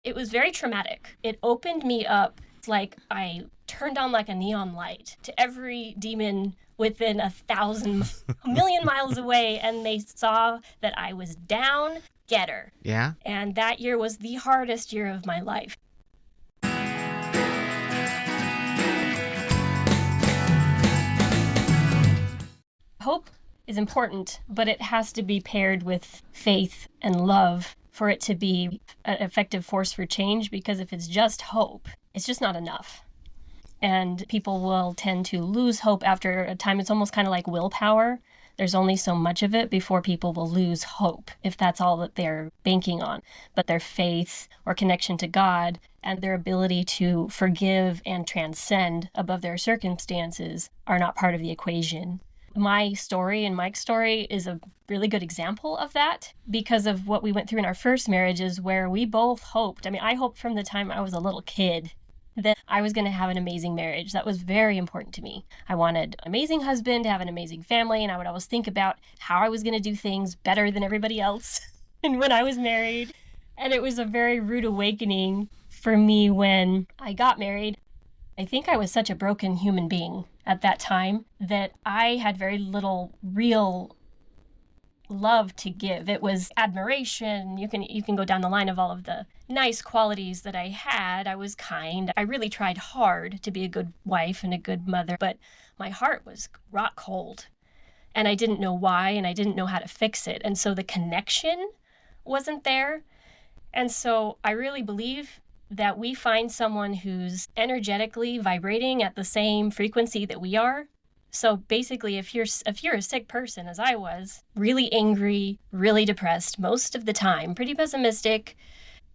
It was very traumatic. It opened me up. It's like I turned on like a neon light to every demon within 1,000,000 miles away, and they saw that I was down, get her. Yeah. And that year was the hardest year of my life. Hope is important, but it has to be paired with faith and love for it to be an effective force for change, because if it's just hope, it's just not enough. And people will tend to lose hope after a time. It's almost kind of like willpower. There's only so much of it before people will lose hope, if that's all that they're banking on. But their faith or connection to God and their ability to forgive and transcend above their circumstances are not part of the equation. My story and Mike's story is a really good example of that, because of what we went through in our first marriages, where we both hoped. I mean, I hoped from the time I was a little kid that I was going to have an amazing marriage. That was very important to me. I wanted an amazing husband, to have an amazing family, and I would always think about how I was going to do things better than everybody else and when I was married. And it was a very rude awakening for me when I got married. I think I was such a broken human being at that time that I had very little real love to give. It was admiration. You can go down the line of all of the nice qualities that I had. I was kind. I really tried hard to be a good wife and a good mother, but my heart was rock cold. And I didn't know why, and I didn't know how to fix it. And so the connection wasn't there. And so I really believe that we find someone who's energetically vibrating at the same frequency that we are. So basically, if you're a sick person, as I was, really angry, really depressed most of the time, pretty pessimistic,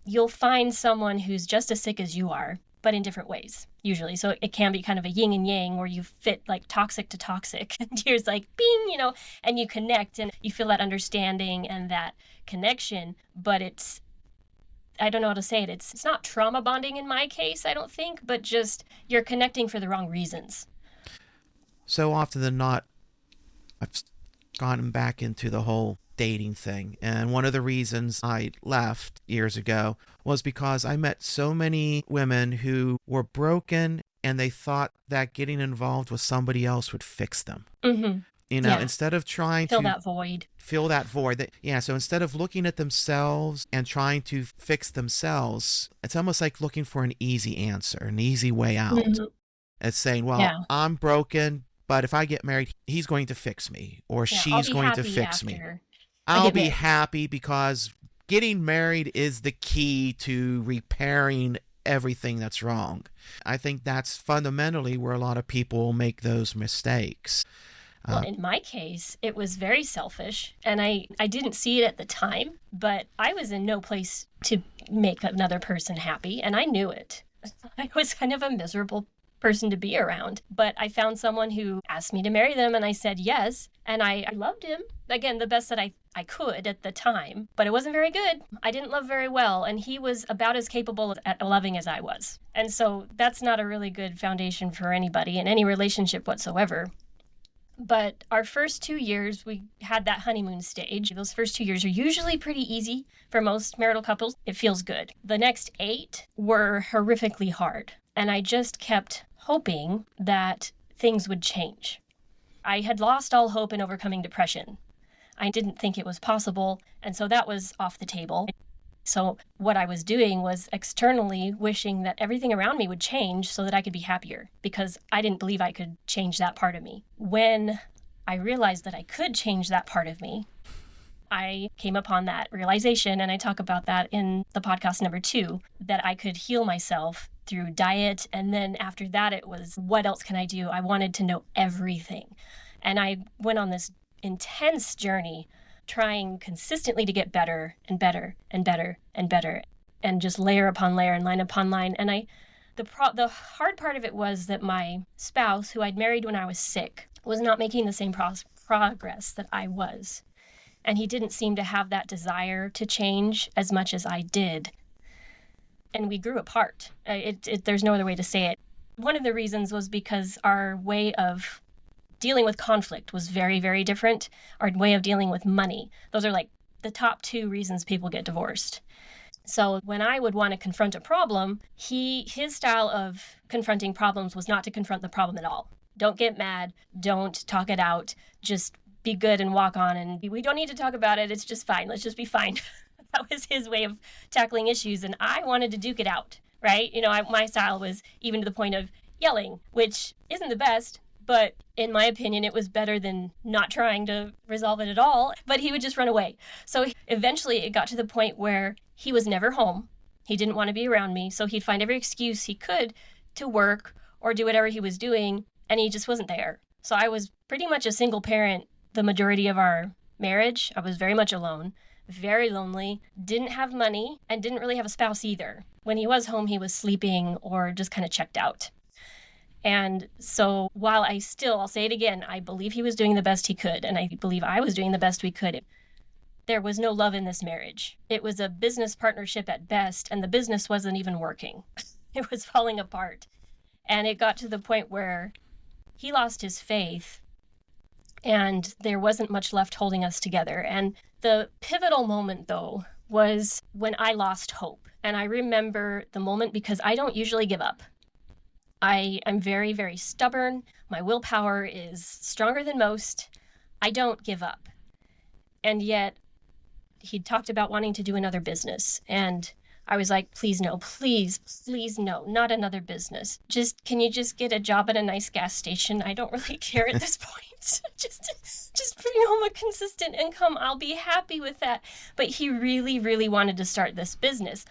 you'll find someone who's just as sick as you are, but in different ways, usually. So it can be kind of a yin and yang, where you fit like toxic to toxic. And you're like, bing, and you connect and you feel that understanding and that connection. But I don't know how to say it. It's not trauma bonding in my case, I don't think, but just you're connecting for the wrong reasons. So often than not, I've gotten back into the whole dating thing. And one of the reasons I left years ago was because I met so many women who were broken, and they thought that getting involved with somebody else would fix them. Mm-hmm. Instead of trying to fill that void. So instead of looking at themselves and trying to fix themselves, it's almost like looking for an easy answer, an easy way out. Mm-hmm. It's saying, well, I'm broken, but if I get married, he's going to fix me, or she's going to fix me. I'll be happy because getting married is the key to repairing everything that's wrong. I think that's fundamentally where a lot of people make those mistakes. Well, in my case, it was very selfish, and I didn't see it at the time, but I was in no place to make another person happy, and I knew it. I was kind of a miserable person to be around, but I found someone who asked me to marry them, and I said yes, and I loved him, again, the best that I could at the time, but it wasn't very good. I didn't love very well, and he was about as capable at loving as I was. And so that's not a really good foundation for anybody in any relationship whatsoever. But our first 2 years, we had that honeymoon stage. Those first 2 years are usually pretty easy for most marital couples. It feels good. The next 8 were horrifically hard. And I just kept hoping that things would change. I had lost all hope in overcoming depression. I didn't think it was possible. And so that was off the table. So what I was doing was externally wishing that everything around me would change so that I could be happier, because I didn't believe I could change that part of me. When I realized that I could change that part of me, I came upon that realization, and I talk about that in the podcast number 2, that I could heal myself through diet. And then after that, it was, what else can I do? I wanted to know everything. And I went on this intense journey trying consistently to get better and better and better and better, and just layer upon layer and line upon line. And the hard part of it was that my spouse, who I'd married when I was sick, was not making the same progress that I was. And he didn't seem to have that desire to change as much as I did. And we grew apart. There's no other way to say it. One of the reasons was because our way of dealing with conflict was very, very different. Our way of dealing with money. Those are like the top 2 reasons people get divorced. So when I would want to confront a problem, his style of confronting problems was not to confront the problem at all. Don't get mad. Don't talk it out. Just be good and walk on. And we don't need to talk about it. It's just fine. Let's just be fine. That was his way of tackling issues. And I wanted to duke it out, right? My style was even to the point of yelling, which isn't the best. But in my opinion, it was better than not trying to resolve it at all. But he would just run away. So eventually it got to the point where he was never home. He didn't want to be around me. So he'd find every excuse he could to work or do whatever he was doing. And he just wasn't there. So I was pretty much a single parent the majority of our marriage. I was very much alone, very lonely, didn't have money, and didn't really have a spouse either. When he was home, he was sleeping or just kind of checked out. And so while I'll say it again, I believe he was doing the best he could, and I believe I was doing the best we could, there was no love in this marriage. It was a business partnership at best, and the business wasn't even working. It was falling apart. And it got to the point where he lost his faith, and there wasn't much left holding us together. And the pivotal moment, though, was when I lost hope. And I remember the moment because I don't usually give up. I'm very, very stubborn. My willpower is stronger than most. I don't give up. And yet he talked about wanting to do another business. And I was like, please no, please no, not another business. Can you just get a job at a nice gas station? I don't really care at this point. just bring home a consistent income. I'll be happy with that. But he really, really wanted to start this business.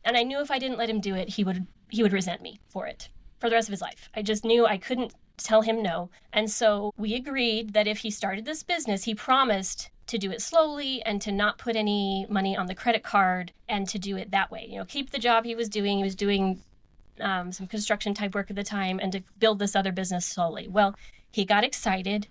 And I knew if I didn't let him do it, he would resent me for it. For the rest of his life. I just knew I couldn't tell him no. And so we agreed that if he started this business, he promised to do it slowly and to not put any money on the credit card and to do it that way. Keep the job he was doing. He was doing some construction type work at the time and to build this other business slowly. Well, he got excited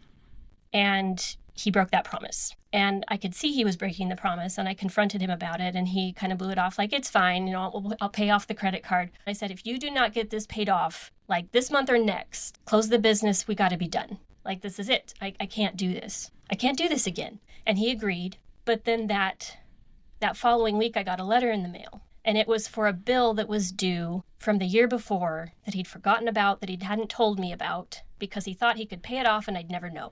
and he broke that promise. And I could see he was breaking the promise, and I confronted him about it, and he kind of blew it off like, it's fine, I'll pay off the credit card. I said, if you do not get this paid off, like this month or next, close the business, we got to be done. Like, this is it. I can't do this. I can't do this again. And he agreed. But then that following week, I got a letter in the mail, and it was for a bill that was due from the year before that he'd forgotten about, that he hadn't told me about, because he thought he could pay it off and I'd never know.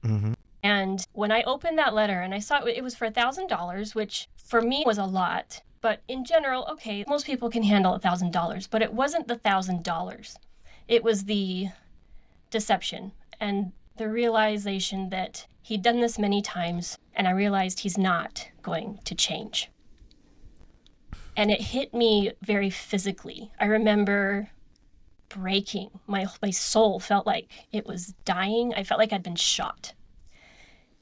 Mm-hmm. And when I opened that letter and I saw it was for $1,000, which for me was a lot, but in general, okay, most people can handle $1,000, but it wasn't the $1,000. It was the deception and the realization that he'd done this many times, and I realized he's not going to change. And it hit me very physically. I remember breaking. My soul felt like it was dying. I felt like I'd been shot.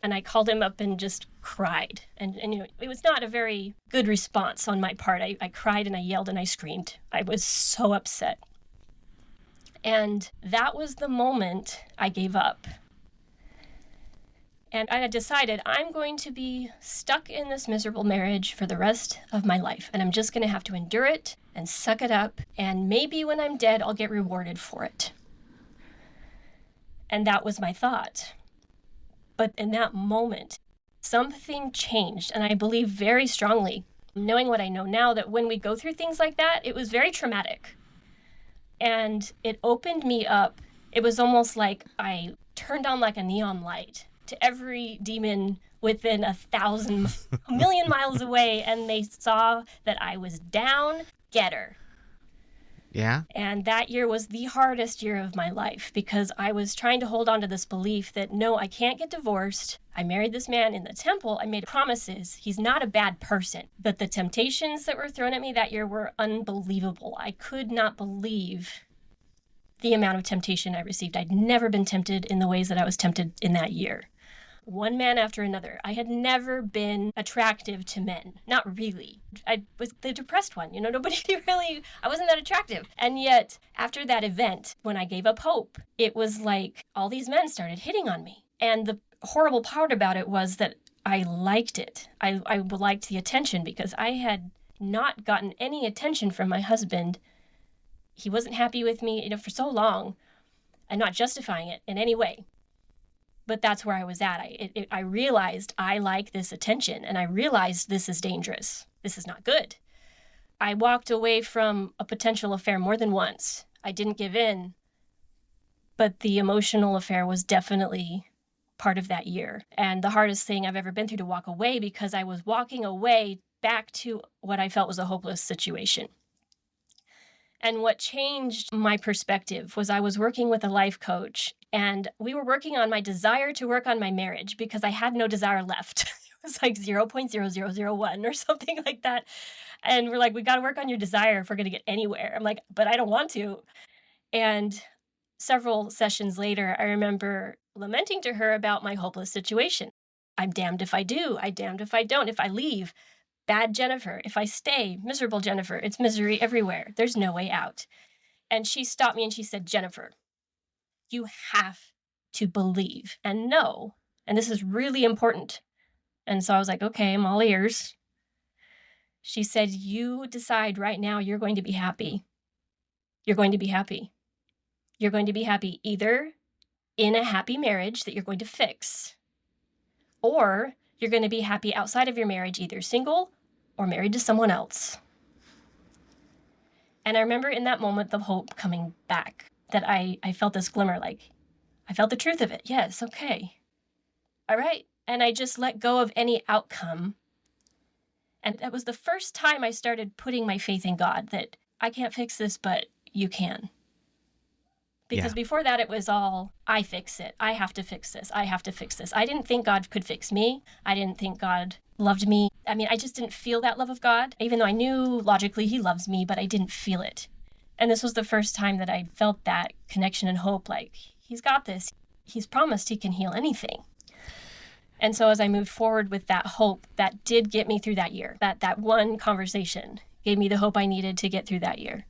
And I called him up and just cried. And it was not a very good response on my part. I cried and I yelled and I screamed. I was so upset. And that was the moment I gave up. And I had decided I'm going to be stuck in this miserable marriage for the rest of my life. And I'm just going to have to endure it and suck it up. And maybe when I'm dead, I'll get rewarded for it. And that was my thought. But in that moment, something changed. And I believe very strongly, knowing what I know now, that when we go through things like that, it was very traumatic. And it opened me up. It was almost like I turned on like a neon light to every demon within a million miles away. And they saw that I was down, get her. Yeah. And that year was the hardest year of my life because I was trying to hold on to this belief that, no, I can't get divorced. I married this man in the temple. I made promises. He's not a bad person. But the temptations that were thrown at me that year were unbelievable. I could not believe the amount of temptation I received. I'd never been tempted in the ways that I was tempted in that year. One man after another. I had never been attractive to men. Not really. I was the depressed one. Nobody really, I wasn't that attractive. And yet, after that event, when I gave up hope, it was like all these men started hitting on me. And the horrible part about it was that I liked it. I liked the attention because I had not gotten any attention from my husband. He wasn't happy with me, for so long. I'm not justifying it in any way. But that's where I was at. I realized I like this attention, and I realized this is dangerous. This is not good. I walked away from a potential affair more than once. I didn't give in, but the emotional affair was definitely part of that year. And the hardest thing I've ever been through to walk away, because I was walking away back to what I felt was a hopeless situation. And what changed my perspective was I was working with a life coach, and we were working on my desire to work on my marriage because I had no desire left. It was like 0.0001 or something like that. And we're like, we got to work on your desire if we're going to get anywhere. I'm like, but I don't want to. And several sessions later, I remember lamenting to her about my hopeless situation. I'm damned if I do. I'm damned if I don't. If I leave, bad Jennifer. If I stay, miserable Jennifer. It's misery everywhere. There's no way out. And she stopped me and she said, Jennifer, you have to believe and know. And this is really important. And so I was like, okay, I'm all ears. She said, you decide right now you're going to be happy. You're going to be happy. You're going to be happy either in a happy marriage that you're going to fix, or you're going to be happy outside of your marriage, either single or married to someone else. And I remember in that moment, the hope coming back, that I felt this glimmer, like I felt the truth of it. Yes, okay. All right. And I just let go of any outcome. And that was the first time I started putting my faith in God, that I can't fix this, but you can. Because before that, it was all, I fix it. I have to fix this. I have to fix this. I didn't think God could fix me. I didn't think God loved me. I mean, I just didn't feel that love of God, even though I knew logically he loves me, but I didn't feel it. And this was the first time that I felt that connection and hope, like, he's got this. He's promised he can heal anything. And so as I moved forward with that hope, that did get me through that year. That one conversation gave me the hope I needed to get through that year.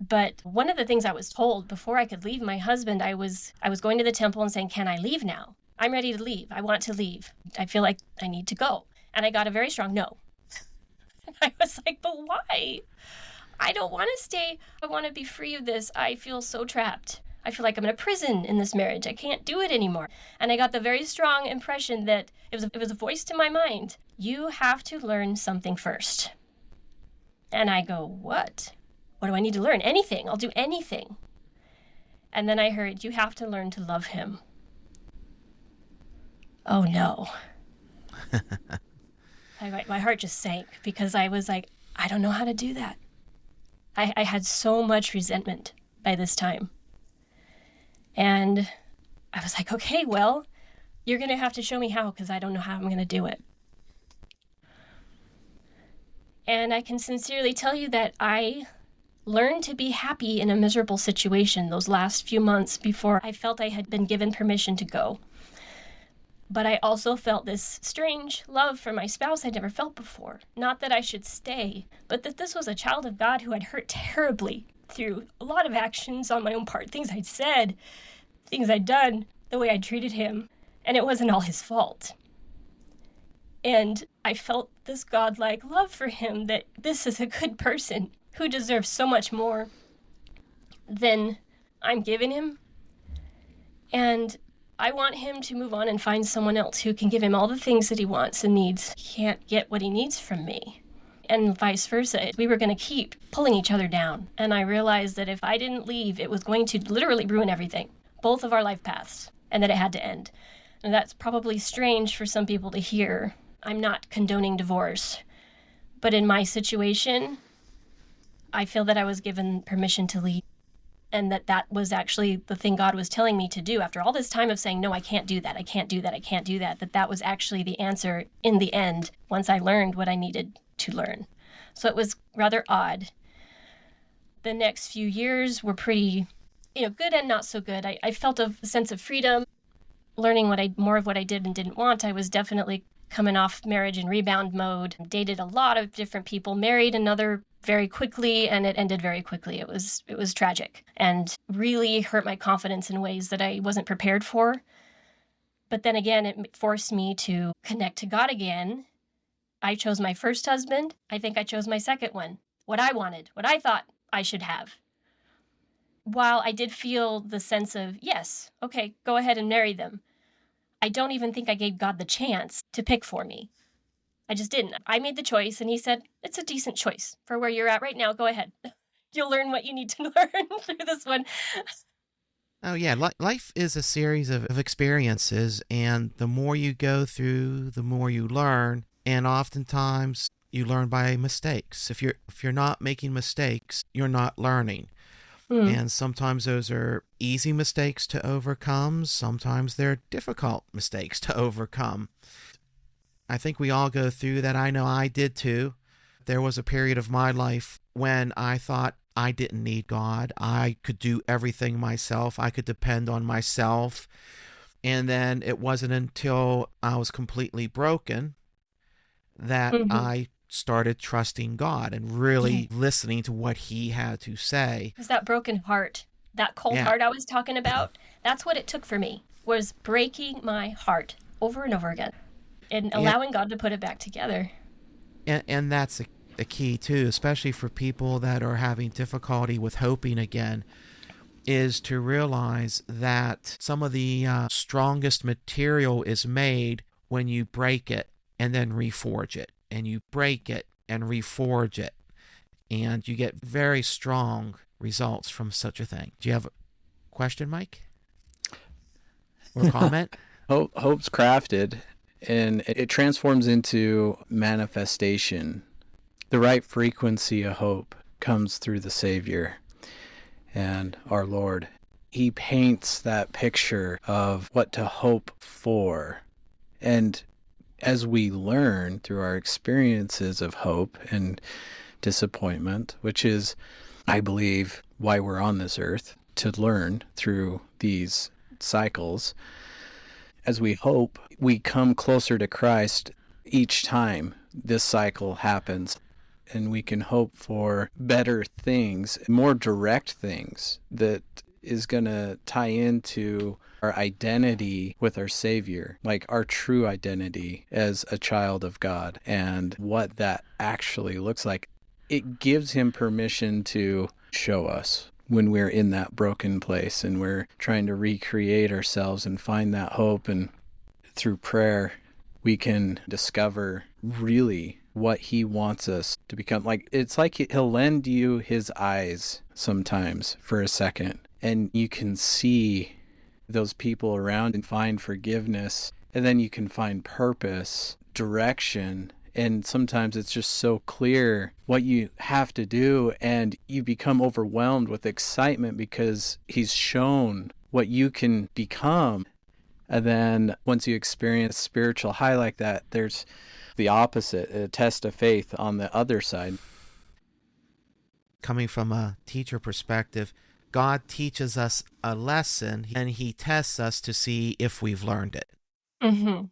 But one of the things I was told before I could leave my husband, I was going to the temple and saying, can I leave now? I'm ready to leave. I want to leave. I feel like I need to go. And I got a very strong no. I was like, but why? I don't want to stay. I want to be free of this. I feel so trapped. I feel like I'm in a prison in this marriage. I can't do it anymore. And I got the very strong impression that it was a voice to my mind. You have to learn something first. And I go, what? What do I need to learn? Anything. I'll do anything. And then I heard, you have to learn to love him. Oh, no. My heart just sank, because I was like, I don't know how to do that. I had so much resentment by this time. And I was like, okay, well, you're going to have to show me how, because I don't know how I'm going to do it. And I can sincerely tell you that I learned to be happy in a miserable situation those last few months before I felt I had been given permission to go. But I also felt this strange love for my spouse I'd never felt before. Not that I should stay, but that this was a child of God who had hurt terribly through a lot of actions on my own part, things I'd said, things I'd done, the way I treated him, and it wasn't all his fault. And I felt this godlike love for him, that this is a good person who deserves so much more than I'm giving him. And I want him to move on and find someone else who can give him all the things that he wants and needs. He can't get what he needs from me. And vice versa. We were going to keep pulling each other down. And I realized that if I didn't leave, it was going to literally ruin everything, both of our life paths, and that it had to end. And that's probably strange for some people to hear. I'm not condoning divorce. But in my situation, I feel that I was given permission to leave, and that was actually the thing God was telling me to do. After all this time of saying, no, I can't do that, I can't do that, I can't do that, that was actually the answer in the end once I learned what I needed to learn. So it was rather odd. The next few years were pretty, good and not so good. I felt a sense of freedom, learning more of what I did and didn't want. I was definitely coming off marriage and rebound mode, dated a lot of different people, married another very quickly, and it ended very quickly. It was tragic and really hurt my confidence in ways that I wasn't prepared for. But then again, it forced me to connect to God again. I chose my first husband. I think I chose my second one. What I wanted, what I thought I should have. While I did feel the sense of, yes, okay, go ahead and marry them, I don't even think I gave God the chance to pick for me. I just didn't. I made the choice, and he said, it's a decent choice for where you're at right now. Go ahead. You'll learn what you need to learn through this one. Oh, yeah. Life is a series of experiences, and the more you go through, the more you learn. And oftentimes, you learn by mistakes. If you're not making mistakes, you're not learning. And sometimes those are easy mistakes to overcome. Sometimes they're difficult mistakes to overcome. I think we all go through that. I know I did too. There was a period of my life when I thought I didn't need God. I could do everything myself. I could depend on myself. And then it wasn't until I was completely broken that I started trusting God and really listening to what he had to say. It was that broken heart, that cold heart I was talking about. That's what it took for me, was breaking my heart over and over again and allowing God to put it back together. And that's a key too, especially for people that are having difficulty with hoping again, is to realize that some of the strongest material is made when you break it and then reforge it. And you break it and reforge it. And you get very strong results from such a thing. Do you have a question, Mike? Or comment? Hope's crafted, and it transforms into manifestation. The right frequency of hope comes through the Savior and our Lord. He paints that picture of what to hope for. And as we learn through our experiences of hope and disappointment, which is, I believe, why we're on this earth, to learn through these cycles, as we hope, we come closer to Christ each time this cycle happens. And we can hope for better things, more direct things that is going to tie into our identity with our Savior, like our true identity as a child of God and what that actually looks like. It gives him permission to show us when we're in that broken place and we're trying to recreate ourselves and find that hope. And through prayer, we can discover really what he wants us to become. Like, it's like he'll lend you his eyes sometimes for a second, and you can see those people around and find forgiveness, and then you can find purpose, direction, and sometimes it's just so clear what you have to do, and you become overwhelmed with excitement because he's shown what you can become. And then once you experience a spiritual high like that, there's the opposite, a test of faith on the other side. Coming from a teacher perspective, God teaches us a lesson and he tests us to see if we've learned it. Mm-hmm.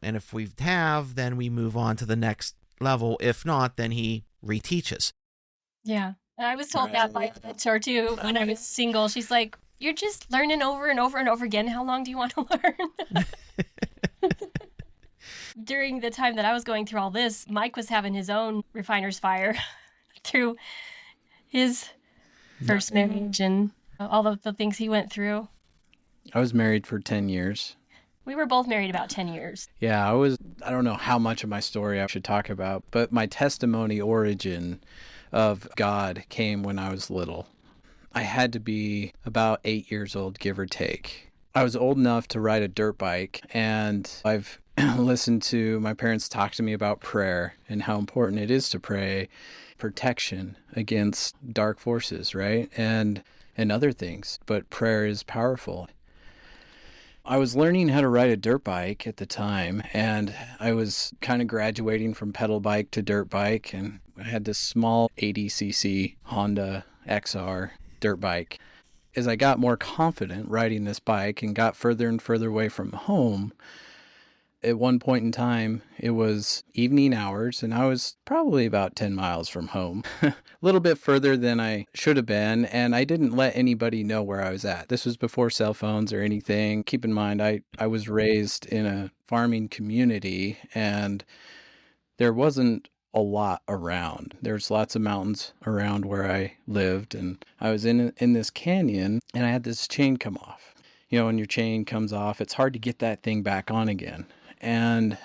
And if we have, then we move on to the next level. If not, then he reteaches. Yeah. I was told that by a mentor too when I was single. She's like, you're just learning over and over and over again. How long do you want to learn? During the time that I was going through all this, Mike was having his own refiner's fire through his first marriage and all of the things he went through. I was married for 10 years. We were both married about 10 years. Yeah, I don't know how much of my story I should talk about, but my testimony origin of God came when I was little. I had to be about 8 years old, give or take. I was old enough to ride a dirt bike, and I've listened to my parents talk to me about prayer and how important it is to pray, protection against dark forces, right? And other things, but prayer is powerful. I was learning how to ride a dirt bike at the time, and I was kind of graduating from pedal bike to dirt bike, and I had this small 80cc Honda XR dirt bike. As I got more confident riding this bike and got further and further away from home, at one point in time, it was evening hours, and I was probably about 10 miles from home, a little bit further than I should have been, and I didn't let anybody know where I was at. This was before cell phones or anything. Keep in mind, I was raised in a farming community, and there wasn't a lot around. There's lots of mountains around where I lived, and I was in this canyon, and I had this chain come off. You know, when your chain comes off, it's hard to get that thing back on again. And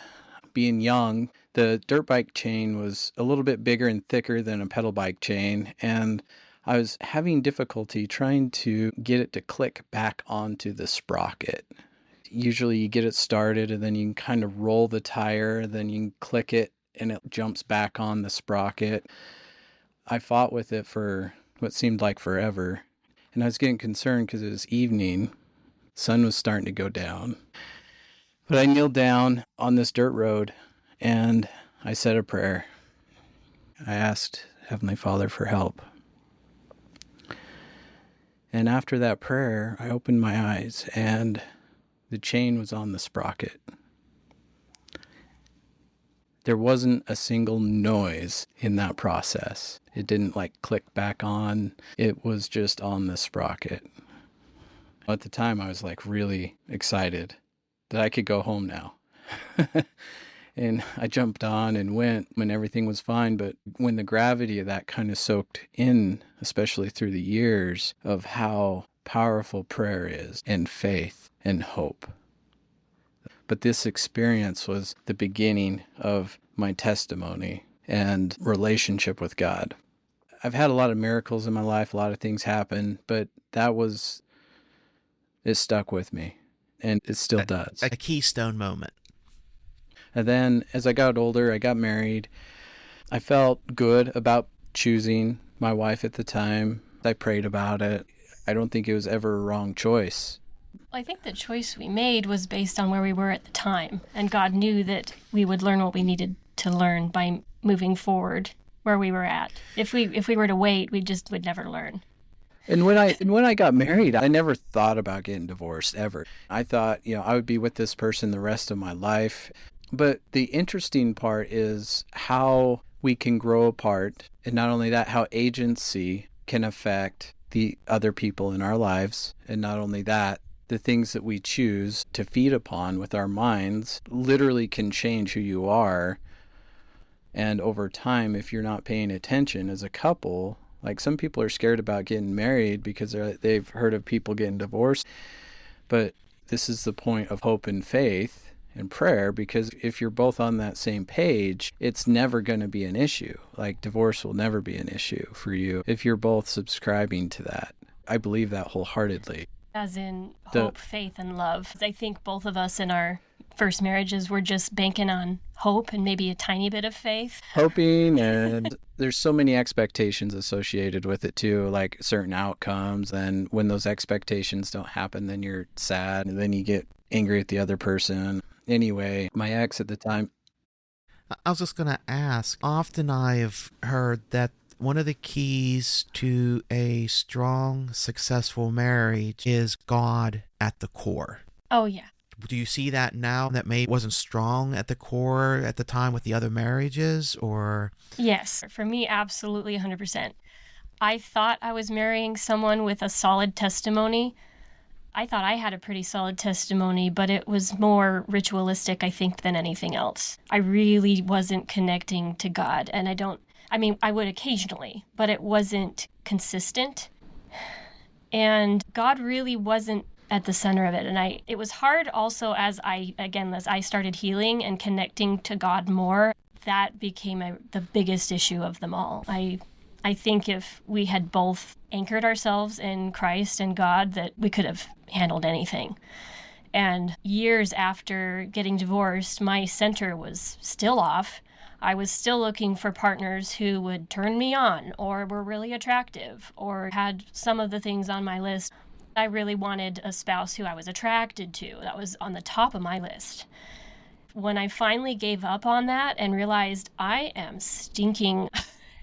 being young, The dirt bike chain was a little bit bigger and thicker than a pedal bike chain, and I was having difficulty trying to get it to click back onto the sprocket. Usually you get it started and then you can kind of roll the tire, then you can click it and it jumps back on the sprocket. I fought with it for what seemed like forever, and I was getting concerned because it was evening. Sun was starting to go down. But I kneeled down on this dirt road and I said a prayer. I asked Heavenly Father for help. And after that prayer, I opened my eyes and the chain was on the sprocket. There wasn't a single noise in that process. It didn't click back on. It was just on the sprocket. At the time, I was really excited that I could go home now. And I jumped on and went when everything was fine. But when the gravity of that kind of soaked in, especially through the years of how powerful prayer is and faith and hope. But this experience was the beginning of my testimony and relationship with God. I've had a lot of miracles in my life, a lot of things happen, but it stuck with me, and it still does. A keystone moment. And then as I got older, I got married. I felt good about choosing my wife at the time. I prayed about it. I don't think it was ever a wrong choice. I think the choice we made was based on where we were at the time, and God knew that we would learn what we needed to learn by moving forward where we were at. If we were to wait, we just would never learn. And when I got married, I never thought about getting divorced ever. I thought, I would be with this person the rest of my life. But the interesting part is how we can grow apart, and not only that, how agency can affect the other people in our lives, and not only that, the things that we choose to feed upon with our minds literally can change who you are. And over time, if you're not paying attention as a couple, some people are scared about getting married because they've heard of people getting divorced. But this is the point of hope and faith and prayer, because if you're both on that same page, it's never going to be an issue. Divorce will never be an issue for you if you're both subscribing to that. I believe that wholeheartedly. As in hope, faith, and love. I think both of us in our first marriages were just banking on hope and maybe a tiny bit of faith. Hoping, and there's so many expectations associated with it too, certain outcomes. And when those expectations don't happen, then you're sad and then you get angry at the other person. Anyway, my ex at the time. I was just going to ask, often I've heard that one of the keys to a strong, successful marriage is God at the core. Oh, yeah. Do you see that now that wasn't strong at the core at the time with the other marriages, or? Yes, for me, absolutely 100%. I thought I was marrying someone with a solid testimony. I thought I had a pretty solid testimony, but it was more ritualistic, I think, than anything else. I really wasn't connecting to God, and I would occasionally, but it wasn't consistent. And God really wasn't at the center of it. And it was hard also as I started healing and connecting to God more, that became the biggest issue of them all. I think if we had both anchored ourselves in Christ and God, that we could have handled anything. And years after getting divorced, my center was still off. I was still looking for partners who would turn me on or were really attractive or had some of the things on my list. I really wanted a spouse who I was attracted to. That was on the top of my list. When I finally gave up on that and realized I am stinking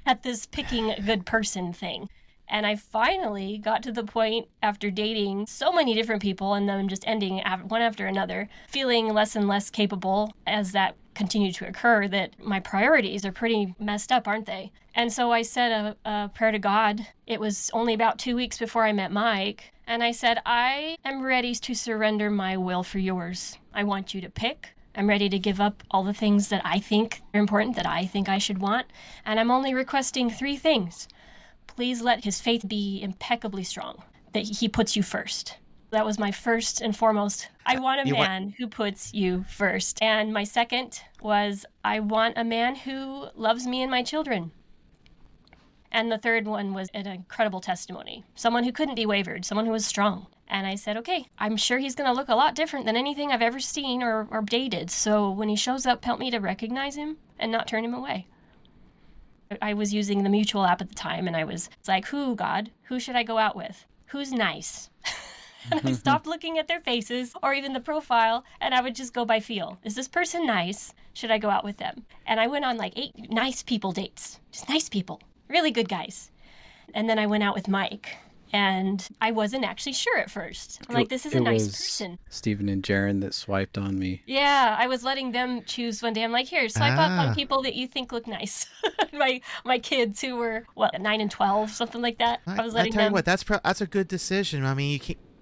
at this picking a good person thing, and I finally got to the point after dating so many different people and then just ending one after another, feeling less and less capable as that continued to occur, that my priorities are pretty messed up, aren't they? And so I said a prayer to God. It was only about 2 weeks before I met Mike. And I said, I am ready to surrender my will for yours. I want you to pick. I'm ready to give up all the things that I think are important, that I think I should want. And I'm only requesting 3 things. Please let his faith be impeccably strong, that he puts you first. That was my first and foremost. I want a man who puts you first. And my second was, I want a man who loves me and my children. And the third one was an incredible testimony. Someone who couldn't be wavered, someone who was strong. And I said, okay, I'm sure he's going to look a lot different than anything I've ever seen or dated. So when he shows up, help me to recognize him and not turn him away. I was using the Mutual app at the time, and it's like, who, God? Who should I go out with? Who's nice? And I stopped looking at their faces or even the profile, and I would just go by feel. Is this person nice? Should I go out with them? And I went on like 8 nice people dates. Just nice people. Really good guys. And then I went out with Mike, and I wasn't actually sure at first. I'm like, this is a nice person. Stephen and Jaron that swiped on me. Yeah, I was letting them choose one day. I'm like, here, swipe up on people that you think look nice. my kids who were, 9 and 12, something like that. I was letting them. I tell you what, that's a good decision. I mean,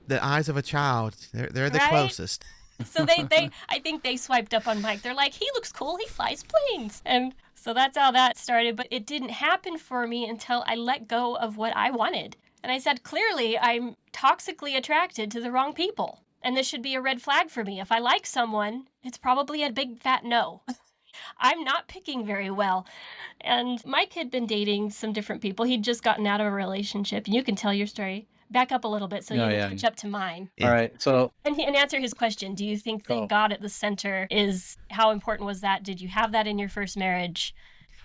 the eyes of a child, they're the closest. So I think they swiped up on Mike. They're like, he looks cool, he flies planes. And so that's how that started. But it didn't happen for me until I let go of what I wanted. And I said, clearly, I'm toxically attracted to the wrong people. And this should be a red flag for me. If I like someone, it's probably a big fat no. I'm not picking very well. And Mike had been dating some different people. He'd just gotten out of a relationship. And you can tell your story. Back up a little bit so you can catch up to mine. All right. So and answer his question. Do you think that God at the center is, how important was that? Did you have that in your first marriage?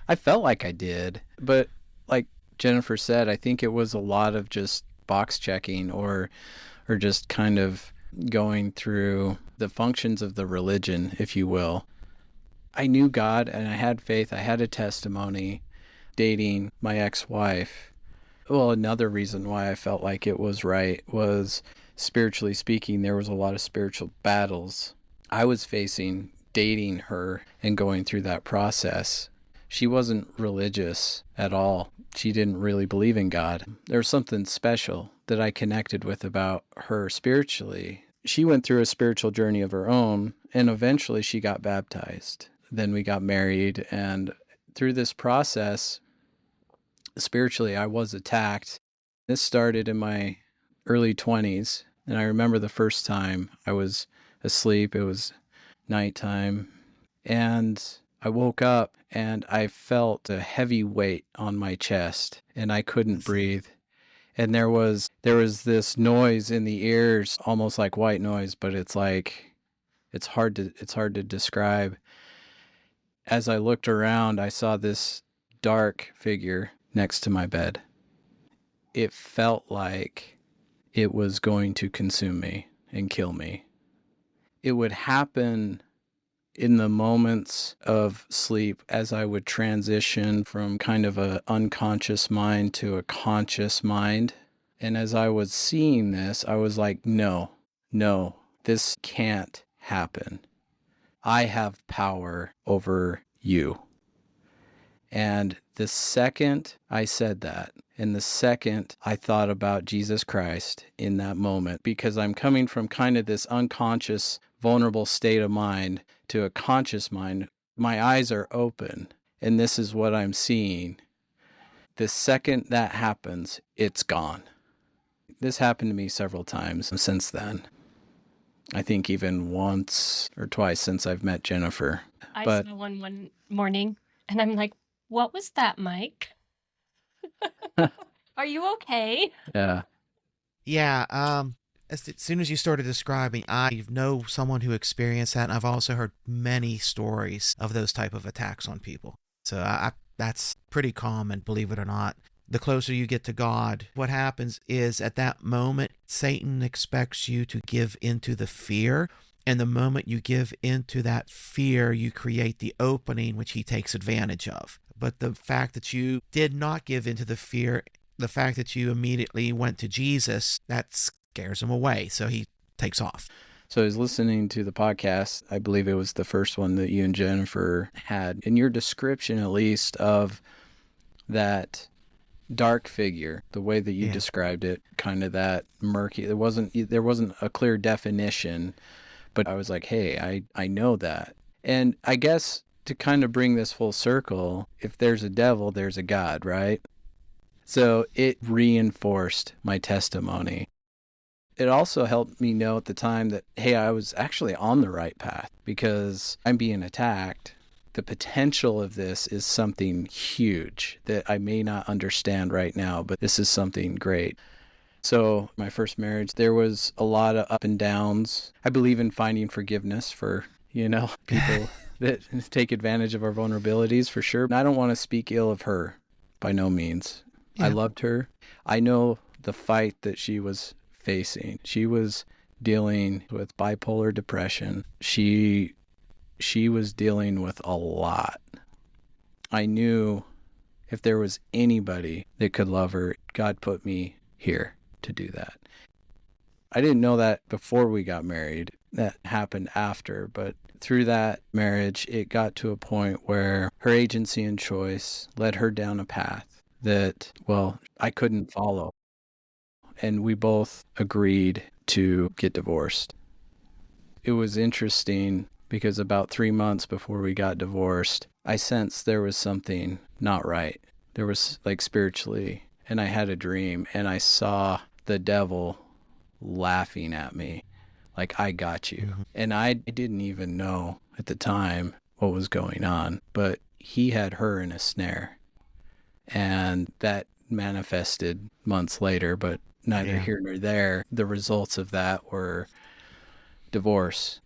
I felt like I did. But like Jennifer said, I think it was a lot of just box checking or just kind of going through the functions of the religion, if you will. I knew God and I had faith. I had a testimony dating my ex-wife. Well, another reason why I felt like it was right was, spiritually speaking, there was a lot of spiritual battles I was facing dating her and going through that process. She wasn't religious at all. She didn't really believe in God. There was something special that I connected with about her spiritually. She went through a spiritual journey of her own, and eventually she got baptized. Then we got married, and through this process, spiritually, I was attacked. This started in my early 20s, and I remember the first time I was asleep. It was nighttime, and I woke up, and I felt a heavy weight on my chest, and I couldn't breathe. And there was this noise in the ears, almost like white noise, but it's hard to describe. As I looked around, I saw this dark figure next to my bed. It felt like it was going to consume me and kill me. It would happen in the moments of sleep as I would transition from kind of an unconscious mind to a conscious mind. And as I was seeing this, I was like, no, this can't happen. I have power over you. And the second I said that, and the second I thought about Jesus Christ in that moment, because I'm coming from kind of this unconscious, vulnerable state of mind to a conscious mind, my eyes are open, and this is what I'm seeing. The second that happens, it's gone. This happened to me several times since then. I think even once or twice since I've met Jennifer. I saw one morning, and I'm like, what was that, Mike? Are you okay? Yeah. Yeah. As soon as you started describing, I know someone who experienced that, and I've also heard many stories of those type of attacks on people. So that's pretty common, believe it or not. The closer you get to God, what happens is at that moment, Satan expects you to give into the fear. And the moment you give into that fear, you create the opening, which he takes advantage of. But the fact that you did not give into the fear, the fact that you immediately went to Jesus, that scares him away. So he takes off. So I was listening to the podcast. I believe it was the first one that you and Jennifer had. In your description, at least, of that dark figure, the way that you described it, kind of that murky, there wasn't a clear definition, but I was like, hey, I know that. And I guess to kind of bring this full circle, if there's a devil, there's a God, right? So it reinforced my testimony. It also helped me know at the time that, hey, I was actually on the right path because I'm being attacked. The potential of this is something huge that I may not understand right now, but this is something great. So my first marriage, there was a lot of up and downs. I believe in finding forgiveness for, people that take advantage of our vulnerabilities, for sure. I don't want to speak ill of her, by no means. Yeah. I loved her. I know the fight that she was facing. She was dealing with bipolar depression. She was dealing with a lot. I knew if there was anybody that could love her, God put me here to do that. I didn't know that before we got married. That happened after, but through that marriage, it got to a point where her agency and choice led her down a path that, I couldn't follow. And we both agreed to get divorced. It was interesting because about 3 months before we got divorced, I sensed there was something not right. There was spiritually, and I had a dream and I saw the devil laughing at me like, I got you. Mm-hmm. And I didn't even know at the time what was going on, but he had her in a snare. And that manifested months later, but neither here nor there. The results of that were divorce.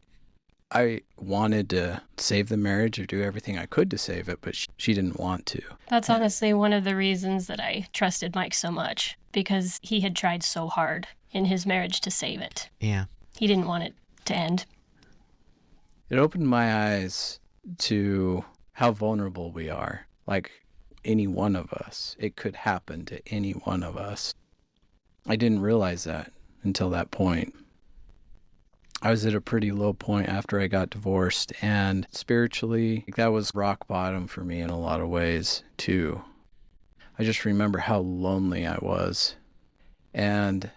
I wanted to save the marriage or do everything I could to save it, but she didn't want to. That's honestly one of the reasons that I trusted Mike so much, because he had tried so hard in his marriage to save it. Yeah. He didn't want it to end. It opened my eyes to how vulnerable we are. Like any one of us. It could happen to any one of us. I didn't realize that until that point. I was at a pretty low point after I got divorced, and spiritually, that was rock bottom for me in a lot of ways, too. I just remember how lonely I was. And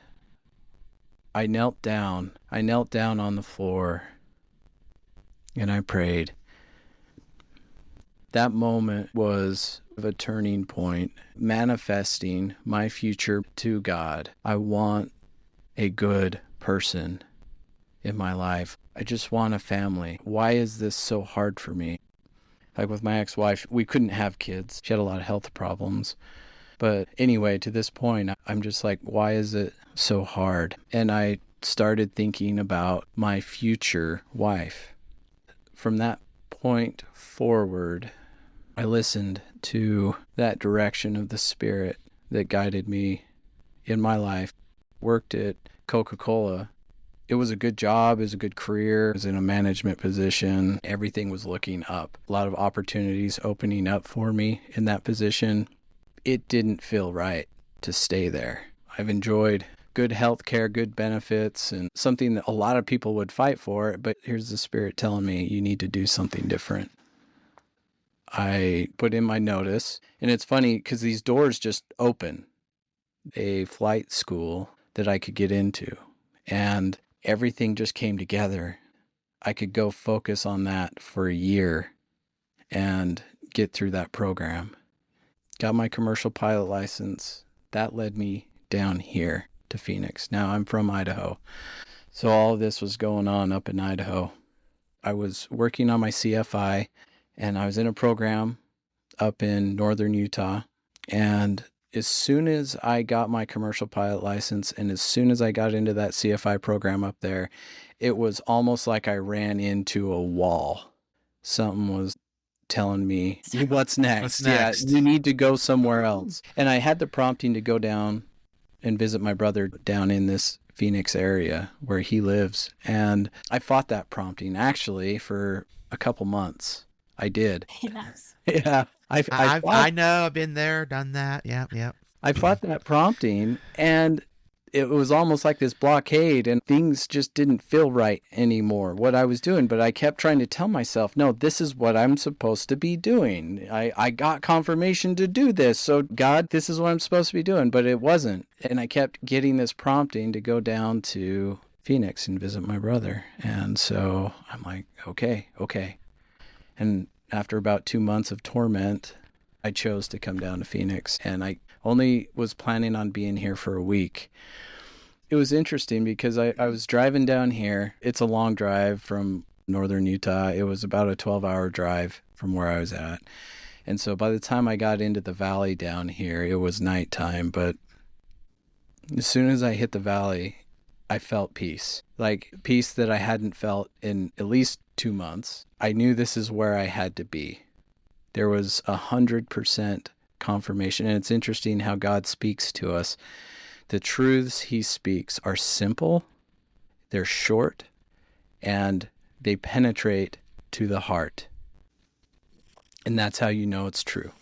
I knelt down on the floor, and I prayed. That moment was a turning point, manifesting my future to God. I want a good person in my life. I just want a family. Why is this so hard for me? Like with my ex-wife, we couldn't have kids. She had a lot of health problems. But anyway, to this point, I'm just like, why is it so hard? And I started thinking about my future wife. From that point forward, I listened to that direction of the Spirit that guided me in my life. Worked at Coca-Cola. It was a good job, it was a good career, I was in a management position. Everything was looking up. A lot of opportunities opening up for me in that position. It didn't feel right to stay there. I've enjoyed good health care, good benefits, and something that a lot of people would fight for, but here's the Spirit telling me you need to do something different. I put in my notice, and it's funny because these doors just open. A flight school that I could get into, and everything just came together. I could go focus on that for a year and get through that program. Got my commercial pilot license. That led me down here to Phoenix. Now I'm from Idaho. So all of this was going on up in Idaho. I was working on my CFI, and I was in a program up in northern Utah. And as soon as I got my commercial pilot license and as soon as I got into that CFI program up there, it was almost like I ran into a wall. Something was telling me, what's next? What's next? Yeah, you need to go somewhere else. And I had the prompting to go down and visit my brother down in this Phoenix area where he lives. And I fought that prompting actually for a couple months. I did. Yes. Yeah. I know. I've been there, done that. Yep. I fought that prompting, and it was almost like this blockade, and things just didn't feel right anymore, what I was doing. But I kept trying to tell myself, no, this is what I'm supposed to be doing. I got confirmation to do this. So God, this is what I'm supposed to be doing. But it wasn't. And I kept getting this prompting to go down to Phoenix and visit my brother. And so I'm like, okay. And after about 2 months of torment, I chose to come down to Phoenix, and I only was planning on being here for a week. It was interesting because I was driving down here. It's a long drive from northern Utah. It was about a 12-hour drive from where I was at. And so by the time I got into the valley down here, it was nighttime. But as soon as I hit the valley, I felt peace. Like peace that I hadn't felt in at least 2 months. I knew this is where I had to be. There was 100% confirmation. And it's interesting how God speaks to us. The truths he speaks are simple, they're short, and they penetrate to the heart. And that's how you know it's true.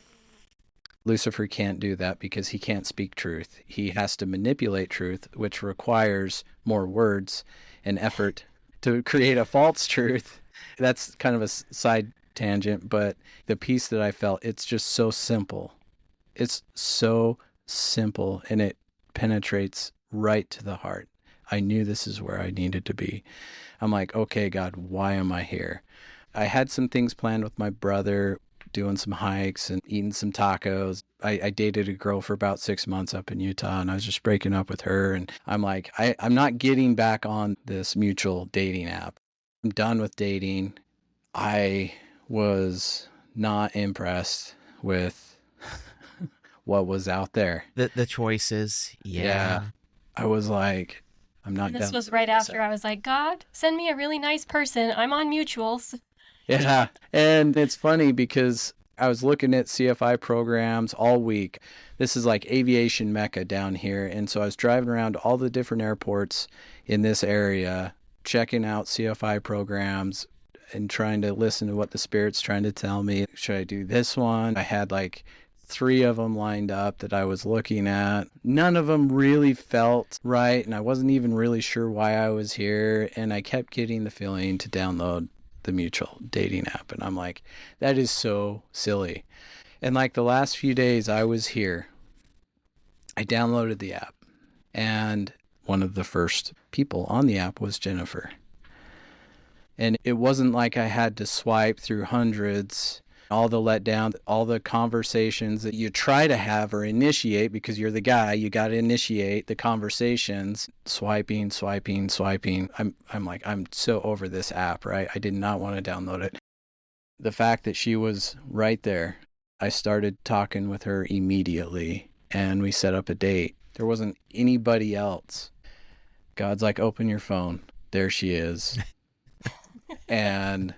Lucifer can't do that because he can't speak truth. He has to manipulate truth, which requires more words and effort to create a false truth. That's kind of a side tangent, but the peace that I felt, it's just so simple. It's so simple, and it penetrates right to the heart. I knew this is where I needed to be. I'm like, okay, God, why am I here? I had some things planned with my brother, doing some hikes and eating some tacos. I dated a girl for about 6 months up in Utah, and I was just breaking up with her. And I'm like, I'm not getting back on this mutual dating app. I'm done with dating. I was not impressed with what was out there. The choices. Yeah. I was like, I'm not done. This was right after I was like, God, send me a really nice person. I'm on mutuals. Yeah. And it's funny because I was looking at CFI programs all week. This is like aviation mecca down here. And so I was driving around all the different airports in this area, checking out CFI programs and trying to listen to what the Spirit's trying to tell me. Should I do this one? I had like 3 of them lined up that I was looking at. None of them really felt right, and I wasn't even really sure why I was here, and I kept getting the feeling to download the mutual dating app, and I'm like, that is so silly. And like the last few days I was here, I downloaded the app, and one of the first people on the app was Jennifer. And it wasn't like I had to swipe through hundreds, all the letdown, all the conversations that you try to have or initiate because you're the guy, you got to initiate the conversations, swiping. I'm like, I'm so over this app, right? I did not want to download it. The fact that she was right there, I started talking with her immediately and we set up a date. There wasn't anybody else. God's like, open your phone. There she is. And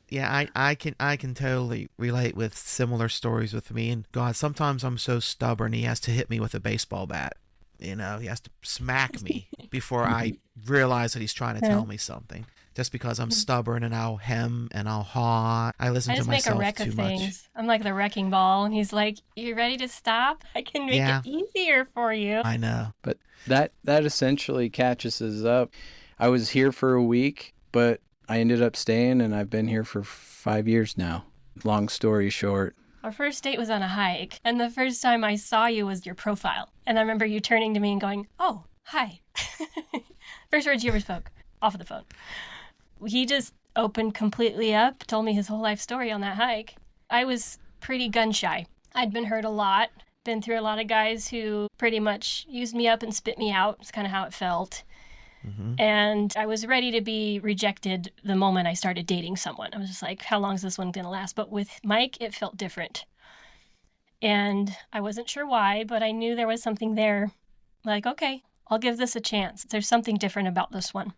yeah, I can totally relate with similar stories with me. And God, sometimes I'm so stubborn, he has to hit me with a baseball bat. You know, he has to smack me before I realize that he's trying to tell me something. Just because I'm stubborn and I'll hem and I'll haw. I listen to myself too much. I just make a wreck of things. I'm like the wrecking ball, and he's like, "You ready to stop? I can make it easier for you." I know. But that essentially catches us up. I was here for a week, but I ended up staying, and I've been here for 5 years now. Long story short. Our first date was on a hike, and the first time I saw you was your profile. And I remember you turning to me and going, "Oh, hi." First words you ever spoke, off of the phone. He just opened completely up, told me his whole life story on that hike. I was pretty gun shy. I'd been hurt a lot, been through a lot of guys who pretty much used me up and spit me out. It's kind of how it felt. Mm-hmm. And I was ready to be rejected the moment I started dating someone. I was just like, how long is this one going to last? But with Mike, it felt different. And I wasn't sure why, but I knew there was something there. Like, okay, I'll give this a chance. There's something different about this one.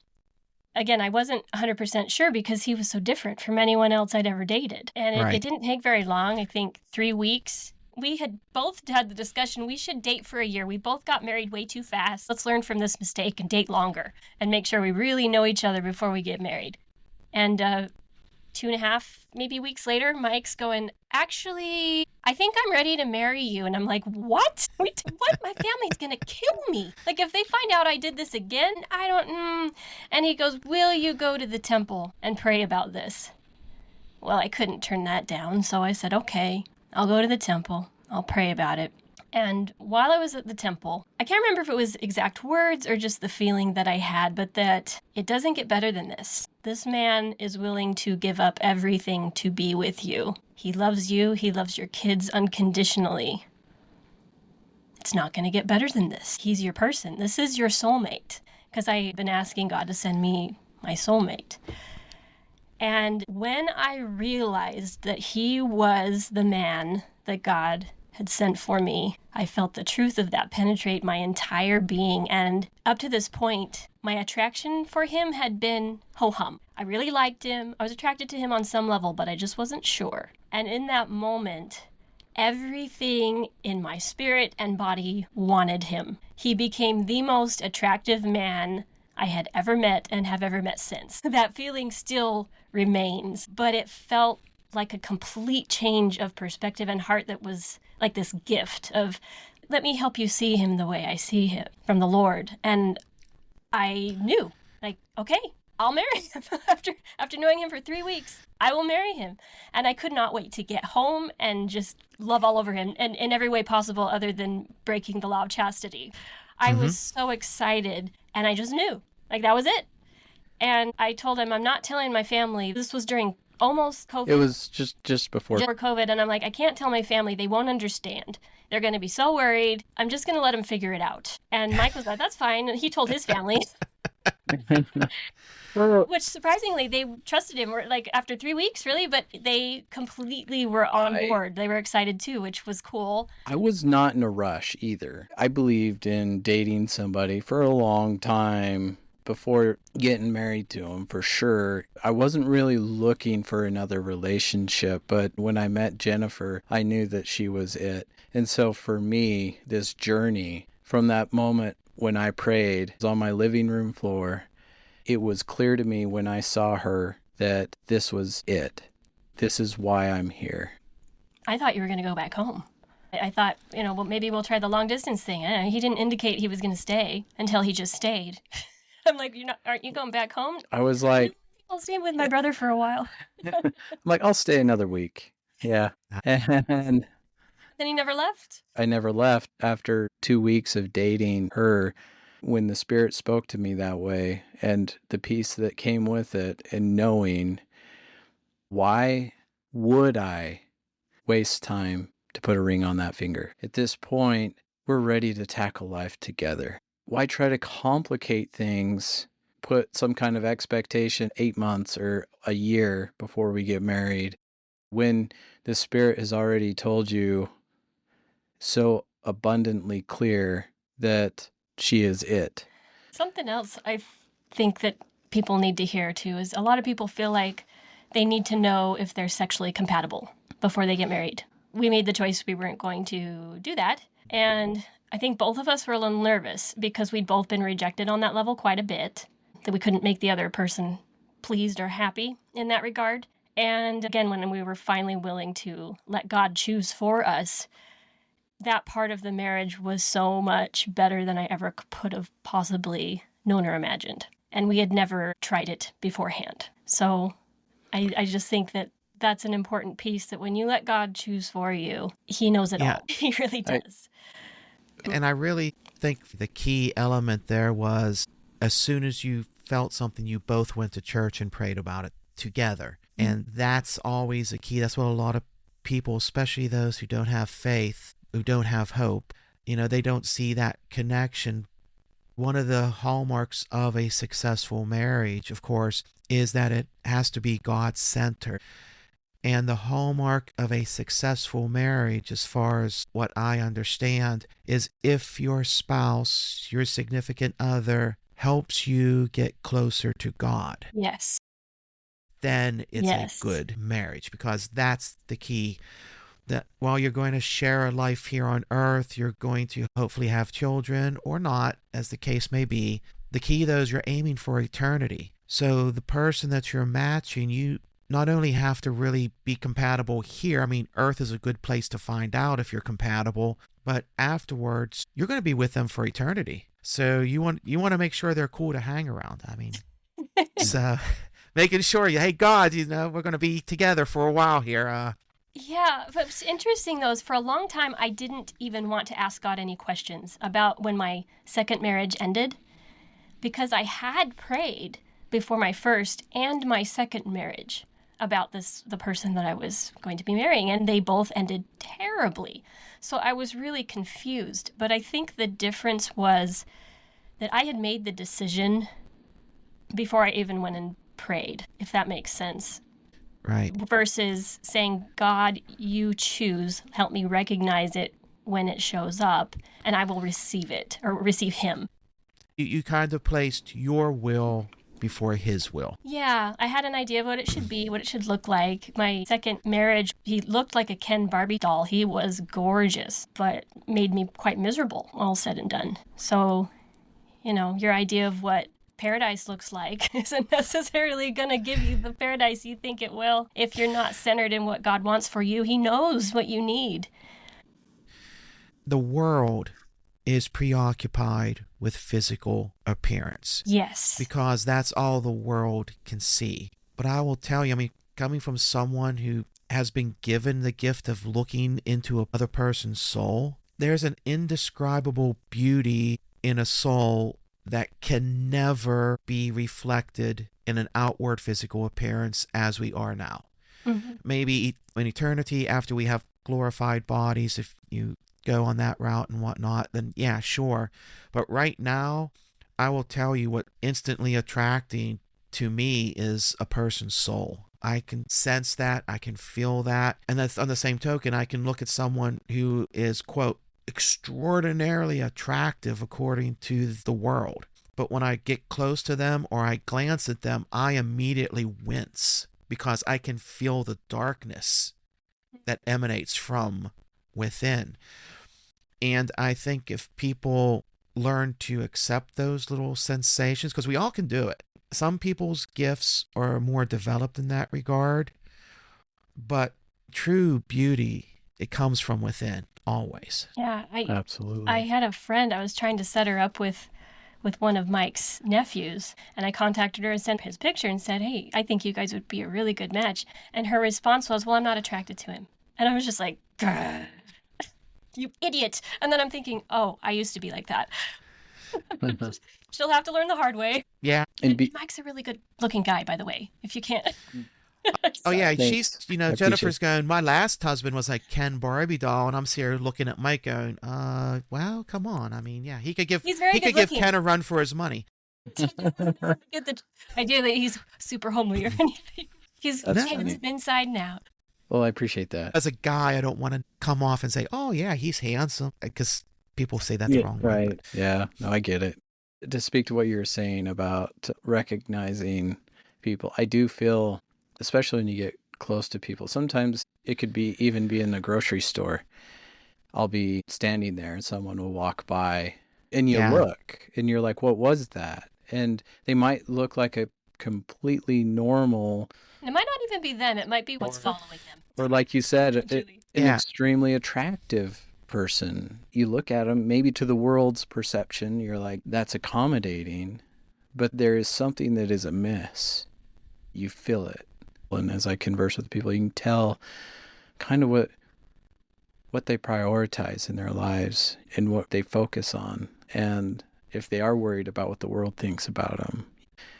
Again, I wasn't 100% sure because he was so different from anyone else I'd ever dated. And it didn't take very long, I think 3 weeks. We had both had the discussion, we should date for a year. We both got married way too fast. Let's learn from this mistake and date longer and make sure we really know each other before we get married. And 2.5 maybe weeks later, Mike's going, actually, I think I'm ready to marry you. And I'm like, what? What? My family's going to kill me. Like, if they find out I did this again, I don't, And he goes, will you go to the temple and pray about this? Well, I couldn't turn that down. So I said, okay, I'll go to the temple. I'll pray about it. And while I was at the temple, I can't remember if it was exact words or just the feeling that I had, but that it doesn't get better than this. This man is willing to give up everything to be with you. He loves you. He loves your kids unconditionally. it's not going to get better than this. He's your person. This is your soulmate. Because I've been asking God to send me my soulmate. And when I realized that he was the man that God had sent for me, I felt the truth of that penetrate my entire being. And up to this point, my attraction for him had been ho-hum. I really liked him. I was attracted to him on some level, but I just wasn't sure. And in that moment, everything in my spirit and body wanted him. He became the most attractive man I had ever met and have ever met since. That feeling still remains, but it felt like a complete change of perspective and heart that was like this gift of, let me help you see him the way I see him from the Lord. And I knew, like, okay, I'll marry him. After knowing him for 3 weeks, I will marry him. And I could not wait to get home and just love all over him and in every way possible other than breaking the law of chastity. I was so excited, and I just knew, like, that was it. And I told him, I'm not telling my family. This was during almost COVID. It was just before COVID. And I'm like, I can't tell my family. They won't understand. They're going to be so worried. I'm just going to let them figure it out. And Mike was like, that's fine. And he told his family. Which surprisingly, they trusted him. Like after 3 weeks, really, but they completely were on board. They were excited too, which was cool. I was not in a rush either. I believed in dating somebody for a long time before getting married to him, for sure. I wasn't really looking for another relationship, but when I met Jennifer, I knew that she was it. And so for me, this journey from that moment when I prayed on my living room floor, it was clear to me when I saw her that this was it. This is why I'm here. I thought you were going to go back home. I thought, well, maybe we'll try the long distance thing. He didn't indicate he was going to stay until he just stayed. I'm like, aren't you going back home? I was like, I'll stay with my brother for a while. I'm like, I'll stay another week. Yeah. And then he never left. I never left. After 2 weeks of dating her, when the Spirit spoke to me that way and the peace that came with it, and knowing, why would I waste time to put a ring on that finger? At this point, we're ready to tackle life together. Why try to complicate things, put some kind of expectation 8 months or a year before we get married, when the Spirit has already told you so abundantly clear that she is it? Something else I think that people need to hear too is a lot of people feel like they need to know if they're sexually compatible before they get married. We made the choice we weren't going to do that. And I think both of us were a little nervous because we'd both been rejected on that level quite a bit, that we couldn't make the other person pleased or happy in that regard. And again, when we were finally willing to let God choose for us, that part of the marriage was so much better than I ever could have possibly known or imagined. And we had never tried it beforehand. So I just think that that's an important piece, that when you let God choose for you, he knows it all. He really does. And I really think the key element there was, as soon as you felt something, you both went to church and prayed about it together. And that's always a key. That's what a lot of people, especially those who don't have faith, who don't have hope, they don't see that connection. One of the hallmarks of a successful marriage, of course, is that it has to be God-centered. And the hallmark of a successful marriage, as far as what I understand, is if your spouse, your significant other, helps you get closer to God. Yes. Then it's a good marriage, because that's the key. That while you're going to share a life here on earth, you're going to hopefully have children or not, as the case may be. The key, though, is you're aiming for eternity. So the person that you're matching, you not only have to really be compatible here. I mean, earth is a good place to find out if you're compatible, but afterwards, you're going to be with them for eternity. So you want to make sure they're cool to hang around. I mean, so making sure, hey, God, we're going to be together for a while here. Yeah, but it's interesting, though, is for a long time, I didn't even want to ask God any questions about when my second marriage ended, because I had prayed before my first and my second marriage about the person that I was going to be marrying, and they both ended terribly. So I was really confused. But I think the difference was that I had made the decision before I even went and prayed, if that makes sense. Right. Versus saying, God, you choose, help me recognize it when it shows up, and I will receive it, or receive him. You kind of placed your will before his will. Yeah, I had an idea of what it should be, what it should look like. My second marriage, he looked like a Ken Barbie doll. He was gorgeous, but made me quite miserable, all said and done. So, your idea of what paradise looks like isn't necessarily going to give you the paradise you think it will if you're not centered in what God wants for you. He knows what you need. The world is preoccupied with physical appearance. Yes. Because that's all the world can see. But I will tell you, coming from someone who has been given the gift of looking into another person's soul, there's an indescribable beauty in a soul that can never be reflected in an outward physical appearance as we are now. Mm-hmm. Maybe in eternity, after we have glorified bodies, if you go on that route and whatnot, then yeah, sure. But right now, I will tell you what instantly attracting to me is a person's soul. I can sense that, I can feel that, and that's on the same token, I can look at someone who is, quote, extraordinarily attractive according to the world. But when I get close to them or I glance at them, I immediately wince because I can feel the darkness that emanates from within. And I think if people learn to accept those little sensations, because we all can do it. Some people's gifts are more developed in that regard, but true beauty, it comes from within, always. Yeah, absolutely. I had a friend, I was trying to set her up with one of Mike's nephews, and I contacted her and sent his picture and said, hey, I think you guys would be a really good match. And her response was, well, I'm not attracted to him. And I was just like, you idiot. And then I'm thinking, oh, I used to be like that. She'll have to learn the hard way. Yeah. And Mike's a really good looking guy, by the way, if you can't. Oh, yeah. She's, Jennifer's going, my last husband was like Ken Barbie doll. And I'm sitting here looking at Mike going, well, come on. I mean, yeah, he could give Ken a run for his money. Get the idea that he's super homely or anything. He's inside and out. Well, I appreciate that. As a guy, I don't want to come off and say, oh, yeah, he's handsome, because people say that's wrong. Right. Way, yeah. No, I get it. To speak to what you were saying about recognizing people, I do feel, especially when you get close to people, sometimes it could be even be in the grocery store. I'll be standing there and someone will walk by and you look and you're like, what was that? And they might look like a completely normal. It might not even be them. It might be what's following them. Or like you said, an extremely attractive person. You look at them, maybe to the world's perception, you're like, that's accommodating, but there is something that is amiss. You feel it. And as I converse with people, you can tell kind of what they prioritize in their lives and what they focus on. And if they are worried about what the world thinks about them.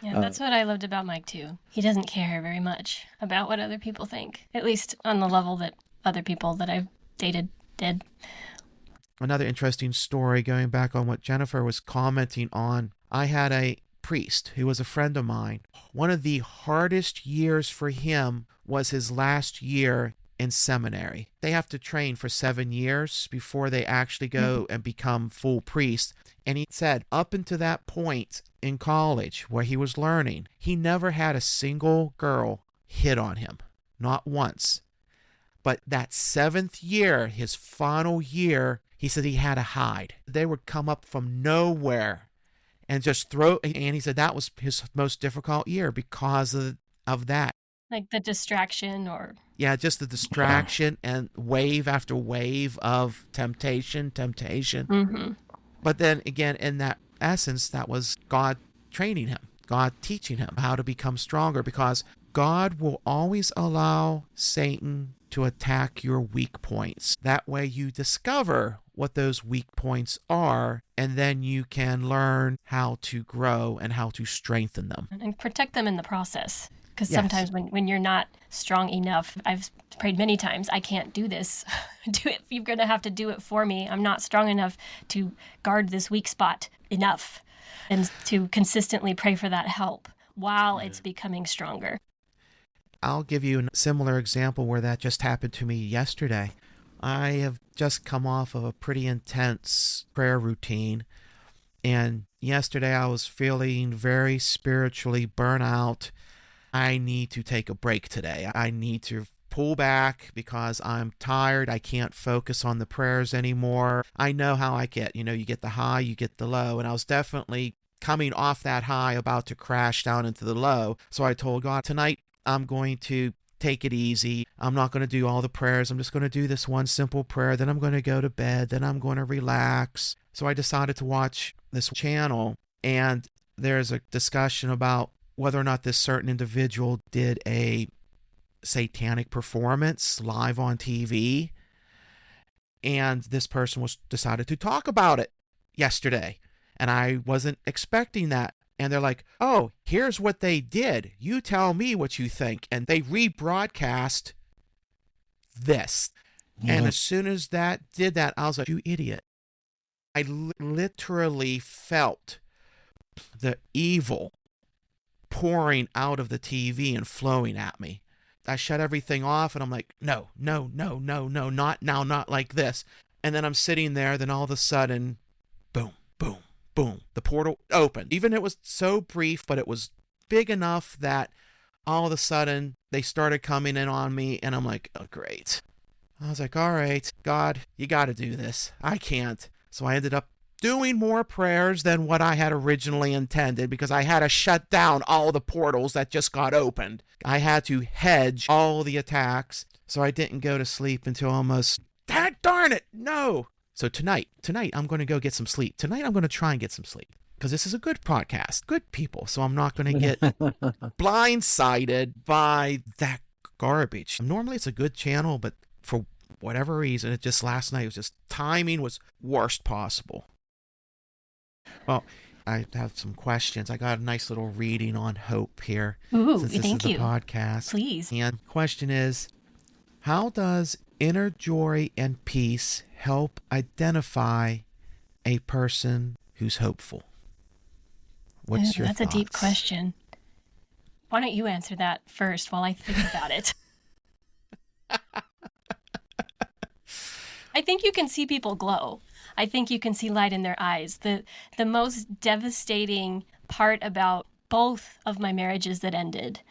Yeah, that's what I loved about Mike, too. He doesn't care very much about what other people think, at least on the level that other people that I've dated did. Another interesting story, going back on what Jennifer was commenting on. I had a priest who was a friend of mine. One of the hardest years for him was his last year in seminary. They have to train for 7 years before they actually go and become full priests. And he said up until that point in college where he was learning, he never had a single girl hit on him. Not once. But that 7th year, his final year, he said he had to hide. They would come up from nowhere and just throw, and he said that was his most difficult year because of that. Like the distraction or... Yeah, just the distraction and wave after wave of temptation. Mm-hmm. But then again, in that essence, that was God training him, God teaching him how to become stronger, because God will always allow Satan to attack your weak points. That way you discover what those weak points are, and then you can learn how to grow and how to strengthen them. And protect them in the process. Because sometimes when you're not strong enough, I've prayed many times, I can't do this. Do it. You're going to have to do it for me. I'm not strong enough to guard this weak spot enough, and to consistently pray for that help while it's becoming stronger. I'll give you a similar example where that just happened to me yesterday. I have just come off of a pretty intense prayer routine, and yesterday I was feeling very spiritually burnt out. I need to take a break today. I need to pull back because I'm tired. I can't focus on the prayers anymore. I know how I get. You get the high, you get the low. And I was definitely coming off that high, about to crash down into the low. So I told God, tonight I'm going to take it easy. I'm not going to do all the prayers. I'm just going to do this one simple prayer. Then I'm going to go to bed. Then I'm going to relax. So I decided to watch this channel, and there's a discussion about whether or not this certain individual did a satanic performance live on TV. And this person decided to talk about it yesterday. And I wasn't expecting that. And they're like, oh, here's what they did. You tell me what you think. And they rebroadcast this. Mm-hmm. And as soon as that did that, I was like, you idiot. I literally felt the evil pouring out of the TV and flowing at me. I shut everything off and I'm like, no, not now, not like this. And then I'm sitting there, then all of a sudden, boom, boom, boom, the portal opened. Even it was so brief, but it was big enough that all of a sudden they started coming in on me, and I'm like, oh, great. I was like, all right, God, you got to do this. I can't. So I ended up doing more prayers than what I had originally intended, because I had to shut down all the portals that just got opened. I had to hedge all the attacks, so I didn't go to sleep until almost, darn it, no. So tonight, I'm going to go get some sleep. Tonight, I'm going to try and get some sleep, because this is a good podcast, good people, so I'm not going to get blindsided by that garbage. Normally, it's a good channel, but for whatever reason, it just last night was just timing was worst possible. Well, I have some questions. I got a nice little reading on hope here. Ooh, since this thank is you. The podcast. Please. And the question is, how does inner joy and peace help identify a person who's hopeful? What's your thoughts? That's a deep question. Why don't you answer that first while I think about it? I think you can see people glow. I think you can see light in their eyes. The most devastating part about both of my marriages that ended,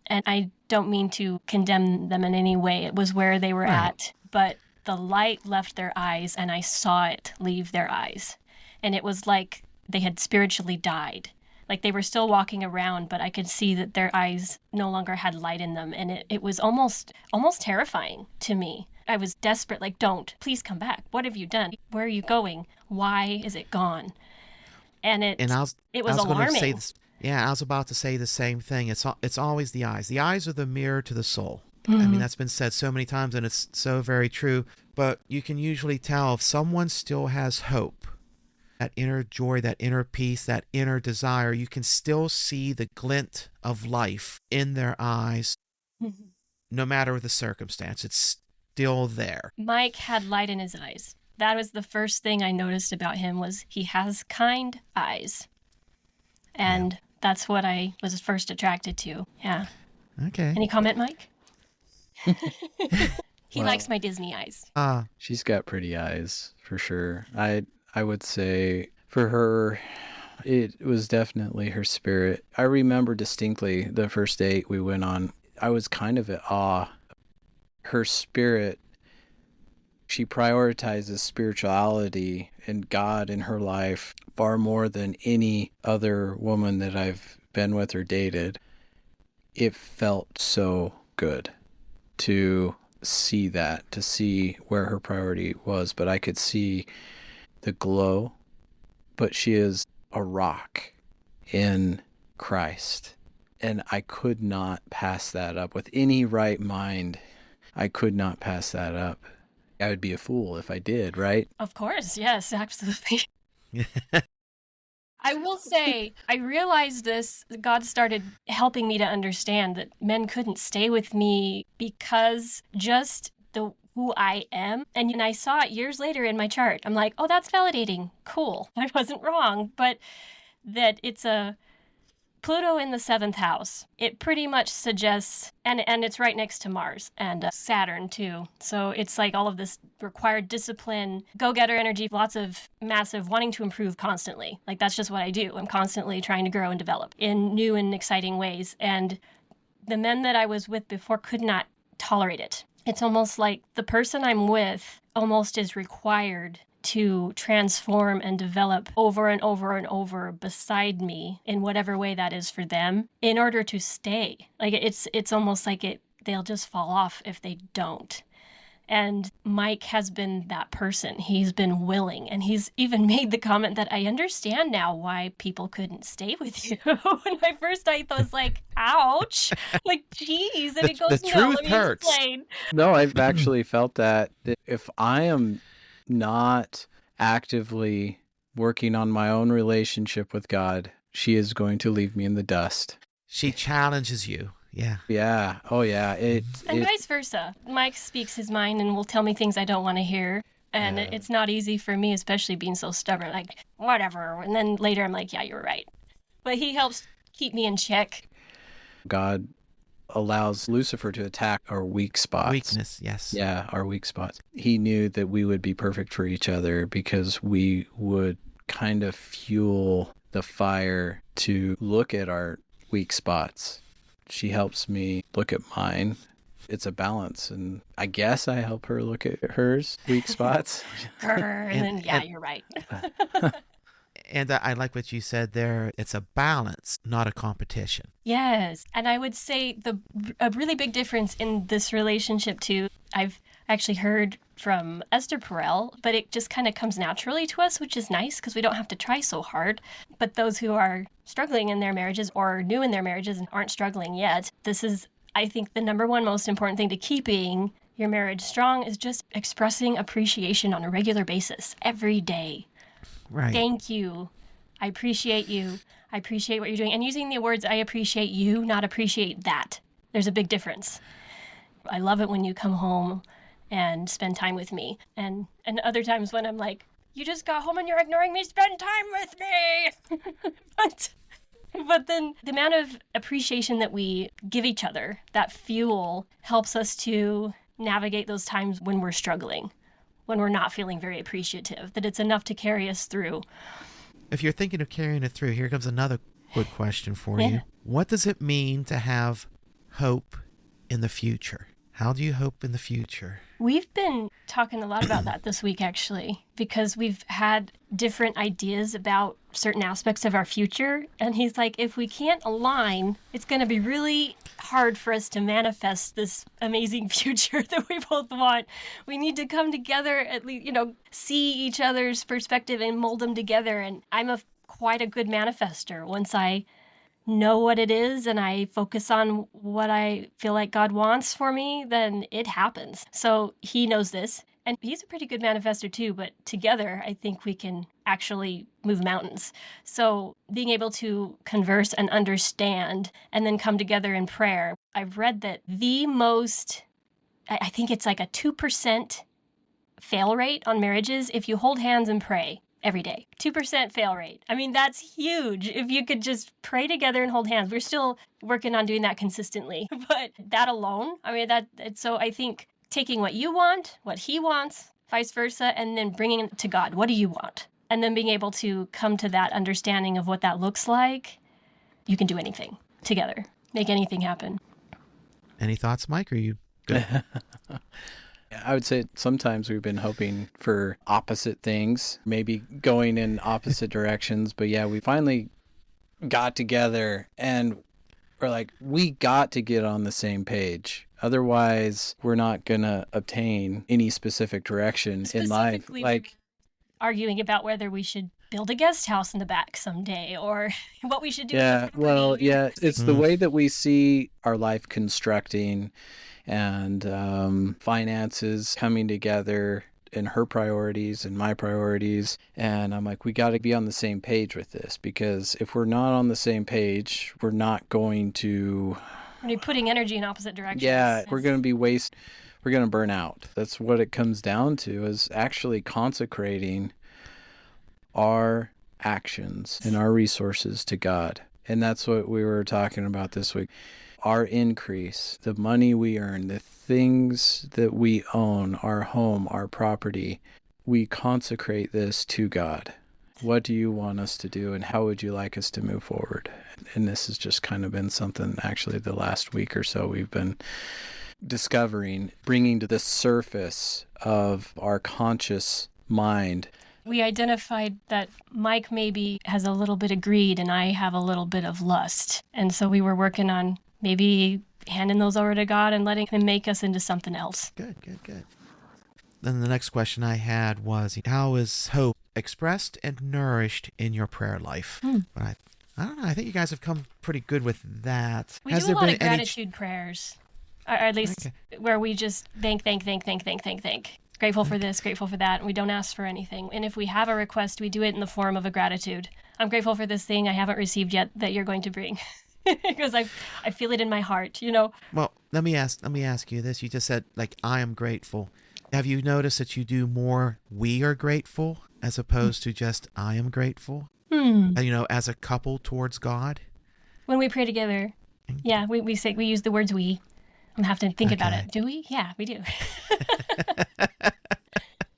and I don't mean to condemn them in any way, it was where they were at, but the light left their eyes and I saw it leave their eyes. And it was like they had spiritually died. Like they were still walking around, but I could see that their eyes no longer had light in them. And it was almost terrifying to me. I was desperate, like, please come back. What have you done? Where are you going? Why is it gone? And it was alarming. I was about to say the same thing. It's always the eyes. The eyes are the mirror to the soul. Mm-hmm. I mean, that's been said so many times, and it's so very true. But you can usually tell if someone still has hope, that inner joy, that inner peace, that inner desire. You can still see the glint of life in their eyes, mm-hmm. no matter the circumstance. It's still there. Mike had light in his eyes. That was the first thing I noticed about him, was he has kind eyes. And that's what I was first attracted to. Yeah. Okay. Any comment, Mike? He likes my Disney eyes. She's got pretty eyes, for sure. I would say for her, it was definitely her spirit. I remember distinctly the first date we went on. I was kind of at awe. Her spirit, she prioritizes spirituality and God in her life far more than any other woman that I've been with or dated. It felt so good to see that, to see where her priority was. But I could see the glow. But she is a rock in Christ. And I could not pass that up. With any right mind, I could not pass that up. I would be a fool if I did, right? Of course, yes, absolutely. I will say, I realized this, God started helping me to understand that men couldn't stay with me because just who I am. And I saw it years later in my chart. I'm like, oh, that's validating. Cool. I wasn't wrong. But that it's a Pluto in the 7th house. It pretty much suggests, and it's right next to Mars and Saturn too. So it's like all of this required discipline, go-getter energy, lots of massive wanting to improve constantly. Like that's just what I do. I'm constantly trying to grow and develop in new and exciting ways. And the men that I was with before could not tolerate it. It's almost like the person I'm with almost is required to transform and develop over and over and over beside me in whatever way that is for them in order to stay. Like it's almost like they'll just fall off if they don't. And Mike has been that person. He's been willing. And he's even made the comment that I understand now why people couldn't stay with you. And my first I was like, ouch. Like, geez. And it goes, the truth hurts. Explain. No, I've actually felt that if I am not actively working on my own relationship with God, she is going to leave me in the dust. She challenges you. Yeah. Yeah. Oh, yeah. And vice versa. Mike speaks his mind and will tell me things I don't want to hear. And it's not easy for me, especially being so stubborn, like, whatever. And then later I'm like, yeah, you're right. But he helps keep me in check. God allows Lucifer to attack our weak spots. Weakness, yes. Yeah, our weak spots. He knew that we would be perfect for each other because we would kind of fuel the fire to look at our weak spots. She helps me look at mine. It's a balance, and I guess I help her look at hers weak spots. And you're right. And I like what you said there. It's a balance, not a competition. Yes. And I would say a really big difference in this relationship too, I've actually heard from Esther Perel, but it just kind of comes naturally to us, which is nice because we don't have to try so hard. But those who are struggling in their marriages or new in their marriages and aren't struggling yet, this is, I think, the number one most important thing to keeping your marriage strong is just expressing appreciation on a regular basis every day. Right. Thank you. I appreciate you. I appreciate what you're doing. And using the words, I appreciate you, not appreciate that. There's a big difference. I love it when you come home and spend time with me. And other times when I'm like, you just got home and you're ignoring me, spend time with me. But then the amount of appreciation that we give each other, that fuel helps us to navigate those times when we're struggling, when we're not feeling very appreciative, that it's enough to carry us through. If you're thinking of carrying it through, here comes another good question for you. What does it mean to have hope in the future? How do you hope in the future? We've been talking a lot about that this week, actually, because we've had different ideas about certain aspects of our future. And he's like, if we can't align, it's going to be really hard for us to manifest this amazing future that we both want. We need to come together, at least, see each other's perspective and mold them together. And I'm quite a good manifester. Once I know what it is and I focus on what I feel like God wants for me, then it happens. So he knows this. And he's a pretty good manifester too, but together I think we can actually move mountains. So being able to converse and understand and then come together in prayer. I've read that I think it's like a 2% fail rate on marriages if you hold hands and pray every day. 2% fail rate. I mean, that's huge. If you could just pray together and hold hands. We're still working on doing that consistently. But that alone, so I think taking what you want, what he wants, vice versa, and then bringing it to God. What do you want? And then being able to come to that understanding of what that looks like. You can do anything together. Make anything happen. Any thoughts, Mike? Are you good? I would say sometimes we've been hoping for opposite things, maybe going in opposite directions. But yeah, we finally got together and we're like, we got to get on the same page. Otherwise, we're not going to obtain any specific direction in life. Like arguing about whether we should build a guest house in the back someday or what we should do. Yeah, well, yeah, it's the way that we see our life constructing and finances coming together. and her priorities and my priorities. And I'm like, we got to be on the same page with this, because if we're not on the same page, we're not going to... When you're putting energy in opposite directions. Yeah, we're going to be we're going to burn out. That's what it comes down to, is actually consecrating our actions and our resources to God. And that's what we were talking about this week. Our increase, the money we earn, the things that we own, our home, our property, we consecrate this to God. What do you want us to do, and how would you like us to move forward? And this has just kind of been something, actually, the last week or so we've been discovering, bringing to the surface of our conscious mind. We identified that Mike maybe has a little bit of greed and I have a little bit of lust. And so we were working on maybe handing those over to God and letting him make us into something else. Good. Then the next question I had was, how is hope expressed and nourished in your prayer life? But I don't know. I think you guys have come pretty good with that. We do a lot of gratitude prayers, or at least where we just thank. Grateful for this, grateful for that, and we don't ask for anything. And if we have a request, we do it in the form of a gratitude. I'm grateful for this thing I haven't received yet that you're going to bring. Because I feel it in my heart, you know. Well, let me ask you this. You just said, like, I am grateful. Have you noticed that you do more we are grateful as opposed to just I am grateful? You know, as a couple towards God? When we pray together, yeah, we use the words we. I'm have to think about it. Do we? Yeah, we do.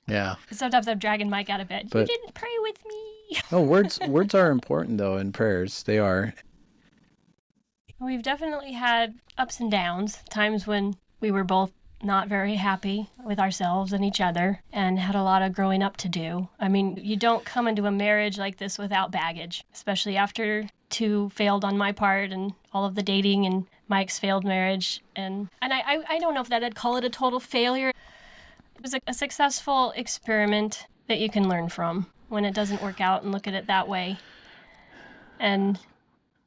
Yeah. Sometimes I'm dragging Mike out of bed. You didn't pray with me. Oh, words are important, though, in prayers. They are. We've definitely had ups and downs, times when we were both not very happy with ourselves and each other and had a lot of growing up to do. I mean, you don't come into a marriage like this without baggage, especially after 2 failed on my part and all of the dating and Mike's failed marriage. And I don't know if that I'd call it a total failure. It was a successful experiment that you can learn from when it doesn't work out and look at it that way. And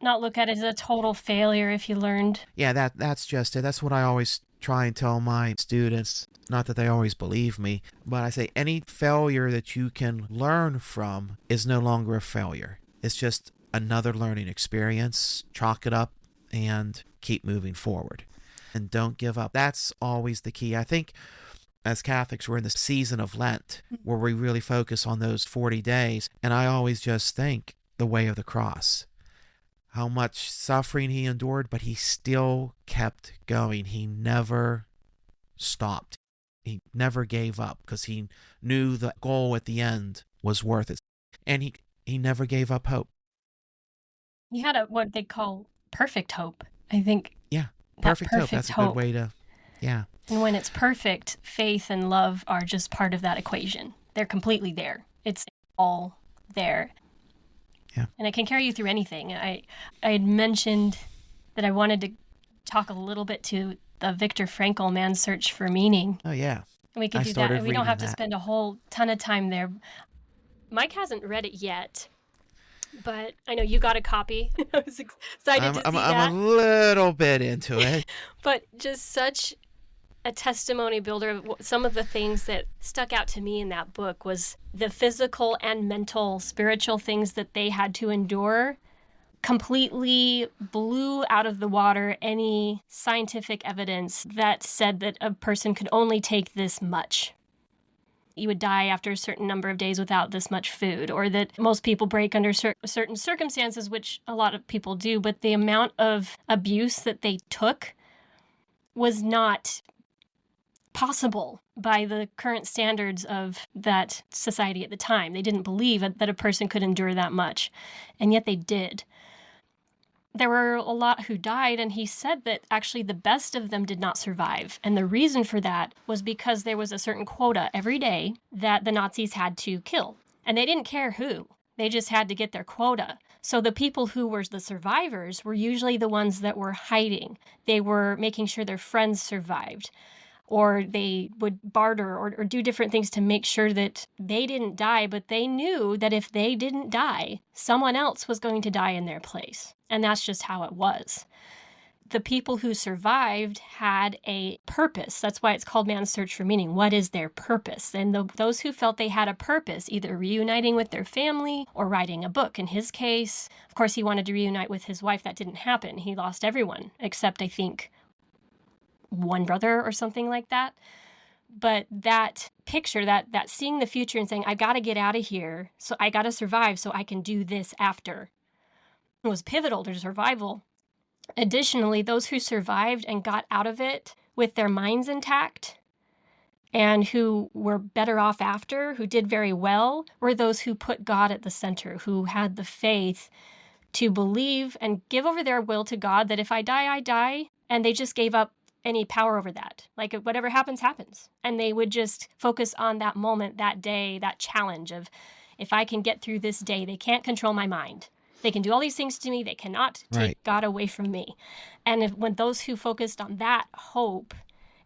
not look at it as a total failure if you learned. Yeah, that's just it. That's what I always try and tell my students. Not that they always believe me, but I say any failure that you can learn from is no longer a failure. It's just another learning experience. Chalk it up and keep moving forward. And don't give up. That's always the key. I think as Catholics, we're in the season of Lent where we really focus on those 40 days. And I always just think the way of the cross. How much suffering he endured, but he still kept going. He never stopped. He never gave up because he knew the goal at the end was worth it. And he never gave up hope. He had what they call perfect hope, I think. Yeah, perfect hope. That's a good way to, yeah. And when it's perfect, faith and love are just part of that equation. They're completely there. It's all there. Yeah. And it can carry you through anything. I had mentioned that I wanted to talk a little bit to the Viktor Frankl Man's Search for Meaning. Oh, yeah. We could do that. And we don't have to spend a whole ton of time there. Mike hasn't read it yet, but I know you got a copy. I was excited to see that. I'm a little bit into it. But just such a testimony builder of some of the things that stuck out to me in that book was the physical and mental, spiritual things that they had to endure completely blew out of the water any scientific evidence that said that a person could only take this much. You would die after a certain number of days without this much food, or that most people break under certain circumstances, which a lot of people do, but the amount of abuse that they took was not possible by the current standards of that society at the time. They didn't believe that a person could endure that much, and yet they did. There were a lot who died, and he said that actually the best of them did not survive. And the reason for that was because there was a certain quota every day that the Nazis had to kill. And they didn't care who. They just had to get their quota. So the people who were the survivors were usually the ones that were hiding. They were making sure their friends survived. Or they would barter or do different things to make sure that they didn't die, but they knew that if they didn't die, someone else was going to die in their place. And that's just how it was. the people who survived had a purpose. That's why it's called Man's Search for Meaning. What is their purpose? And those who felt they had a purpose, either reuniting with their family or writing a book. In his case, of course, he wanted to reunite with his wife. That didn't happen. He lost everyone, except, I think, one brother or something like that. But that picture, that seeing the future and saying, I got to get out of here, so I got to survive so I can do this after, was pivotal to survival. Additionally, those who survived and got out of it with their minds intact and who were better off after, who did very well, were those who put God at the center, who had the faith to believe and give over their will to God that if I die, I die. And they just gave up any power over that. Like, whatever happens, happens. And they would just focus on that moment, that day, that challenge of, if I can get through this day, they can't control my mind. They can do all these things to me. They cannot take God away from me. And when those who focused on that hope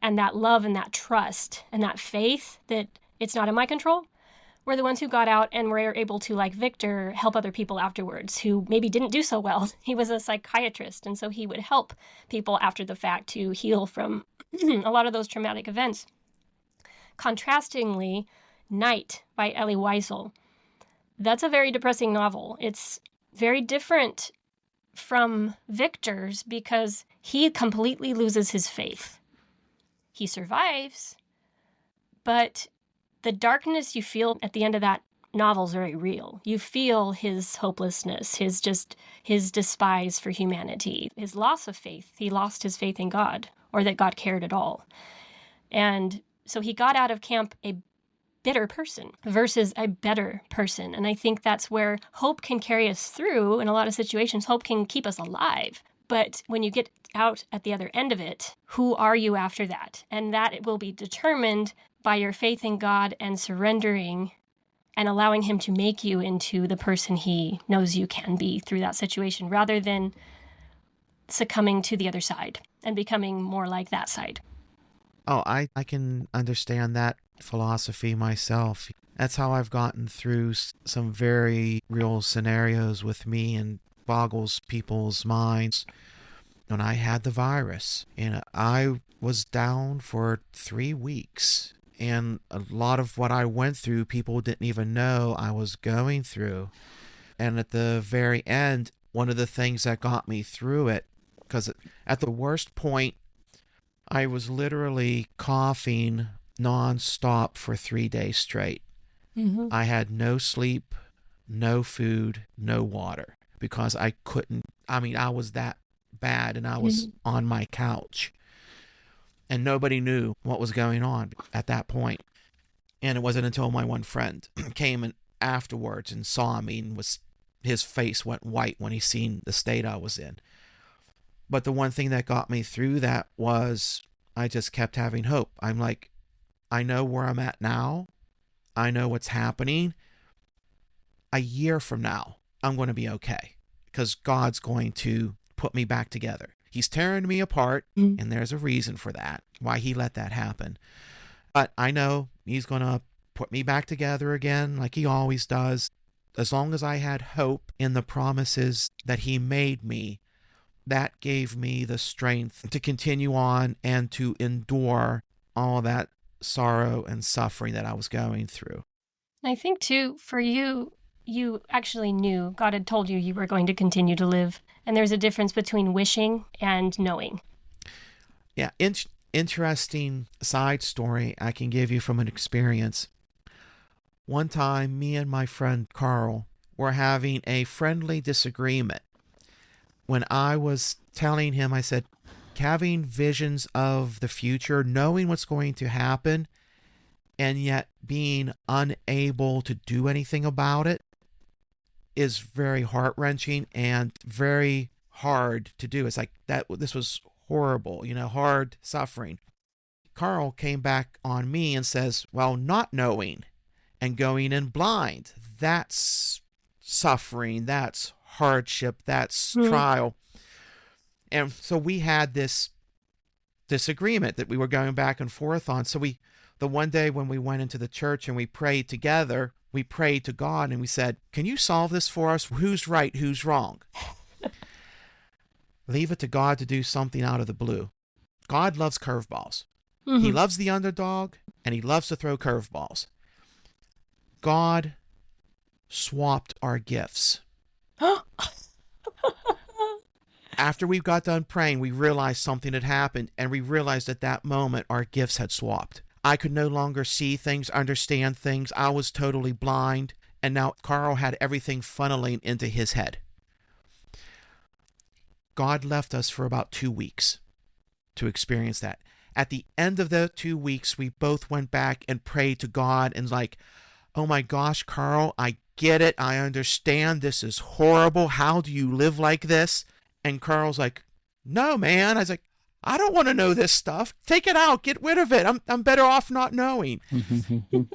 and that love and that trust and that faith that it's not in my control, were the ones who got out and were able to, like Victor, help other people afterwards who maybe didn't do so well. He was a psychiatrist, and so he would help people after the fact to heal from a lot of those traumatic events. Contrastingly, Night by Elie Wiesel. That's a very depressing novel. It's very different from Victor's because he completely loses his faith. He survives, but the darkness you feel at the end of that novel is very real. You feel his hopelessness, his despise for humanity, his loss of faith. He lost his faith in God, or that God cared at all. And so he got out of camp a bitter person versus a better person. And I think that's where hope can carry us through in a lot of situations. Hope can keep us alive. But when you get out at the other end of it, who are you after that? And that will be determined by your faith in God and surrendering and allowing him to make you into the person he knows you can be through that situation, rather than succumbing to the other side and becoming more like that side. Oh, I can understand that philosophy myself. That's how I've gotten through some very real scenarios with me and boggles people's minds. When I had the virus, and I was down for 3 weeks, and a lot of what I went through, people didn't even know I was going through. And at the very end, one of the things that got me through it, because at the worst point, I was literally coughing nonstop for 3 days straight. Mm-hmm. I had no sleep, no food, no water, because I couldn't, I was that bad, and I was on my couch. And nobody knew what was going on at that point. And it wasn't until my one friend came in afterwards and saw me, and his face went white when he seen the state I was in. But the one thing that got me through that was I just kept having hope. I'm like, I know where I'm at now. I know what's happening. A year from now, I'm going to be okay, because God's going to put me back together. He's tearing me apart, and there's a reason for that, why he let that happen. But I know he's going to put me back together again, like he always does. As long as I had hope in the promises that he made me, that gave me the strength to continue on and to endure all that sorrow and suffering that I was going through. I think, too, for you, you actually knew God had told you were going to continue to live. And there's a difference between wishing and knowing. Yeah, interesting side story I can give you from an experience. One time, me and my friend Carl were having a friendly disagreement. When I was telling him, I said, having visions of the future, knowing what's going to happen, and yet being unable to do anything about it is very heart-wrenching and very hard to do. It's like that. This was horrible, hard suffering. Carl came back on me and says, well, not knowing and going in blind, that's suffering, that's hardship, that's trial. And so we had this disagreement that we were going back and forth on. So the one day when we went into the church and we prayed together, we prayed to God and we said, can you solve this for us? Who's right? Who's wrong? leave it to God to do something out of the blue. God loves curveballs. Mm-hmm. He loves the underdog, and he loves to throw curveballs. God swapped our gifts. After we got done praying, we realized something had happened, and we realized at that moment our gifts had swapped. I could no longer see things, understand things. I was totally blind, and now Carl had everything funneling into his head. God left us for about 2 weeks to experience that. At the end of the 2 weeks, we both went back and prayed to God and like, oh my gosh, Carl, I get it. I understand. This is horrible. How do you live like this? And Carl's like, no, man. I was like, I don't want to know this stuff. Take it out. Get rid of it. I'm better off not knowing.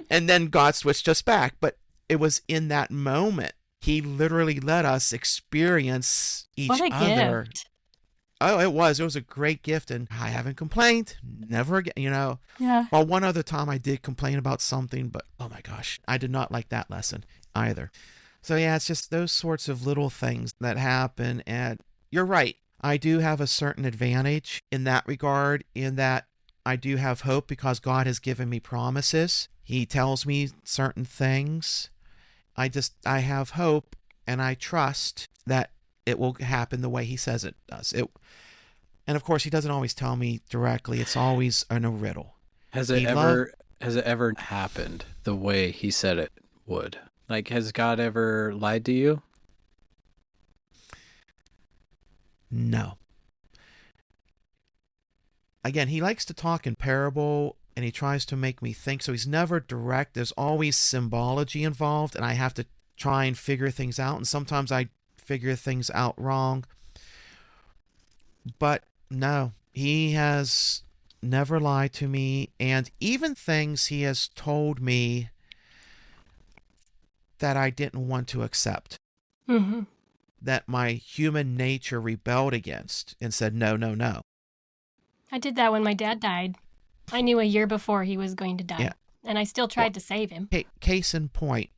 And then God switched us back. But it was in that moment. He literally let us experience each other. What a gift. Oh, it was a great gift, and I haven't complained. Never again, Yeah. Well, one other time I did complain about something, but oh my gosh, I did not like that lesson either. So yeah, it's just those sorts of little things that happen, and you're right. I do have a certain advantage in that regard, in that I do have hope because God has given me promises. He tells me certain things. I have hope, and I trust that it will happen the way he says it does. And of course, he doesn't always tell me directly. It's always in a riddle. Has it ever happened the way he said it would? Like, has God ever lied to you? No. Again, he likes to talk in parable, and he tries to make me think. So he's never direct. There's always symbology involved, and I have to try and figure things out. And sometimes I figure things out wrong. But no, he has never lied to me. And even things he has told me that I didn't want to accept. Mm-hmm. That my human nature rebelled against and said, no, no, no. I did that when my dad died. I knew a year before he was going to die. Yeah. And I still tried to save him. Case in point,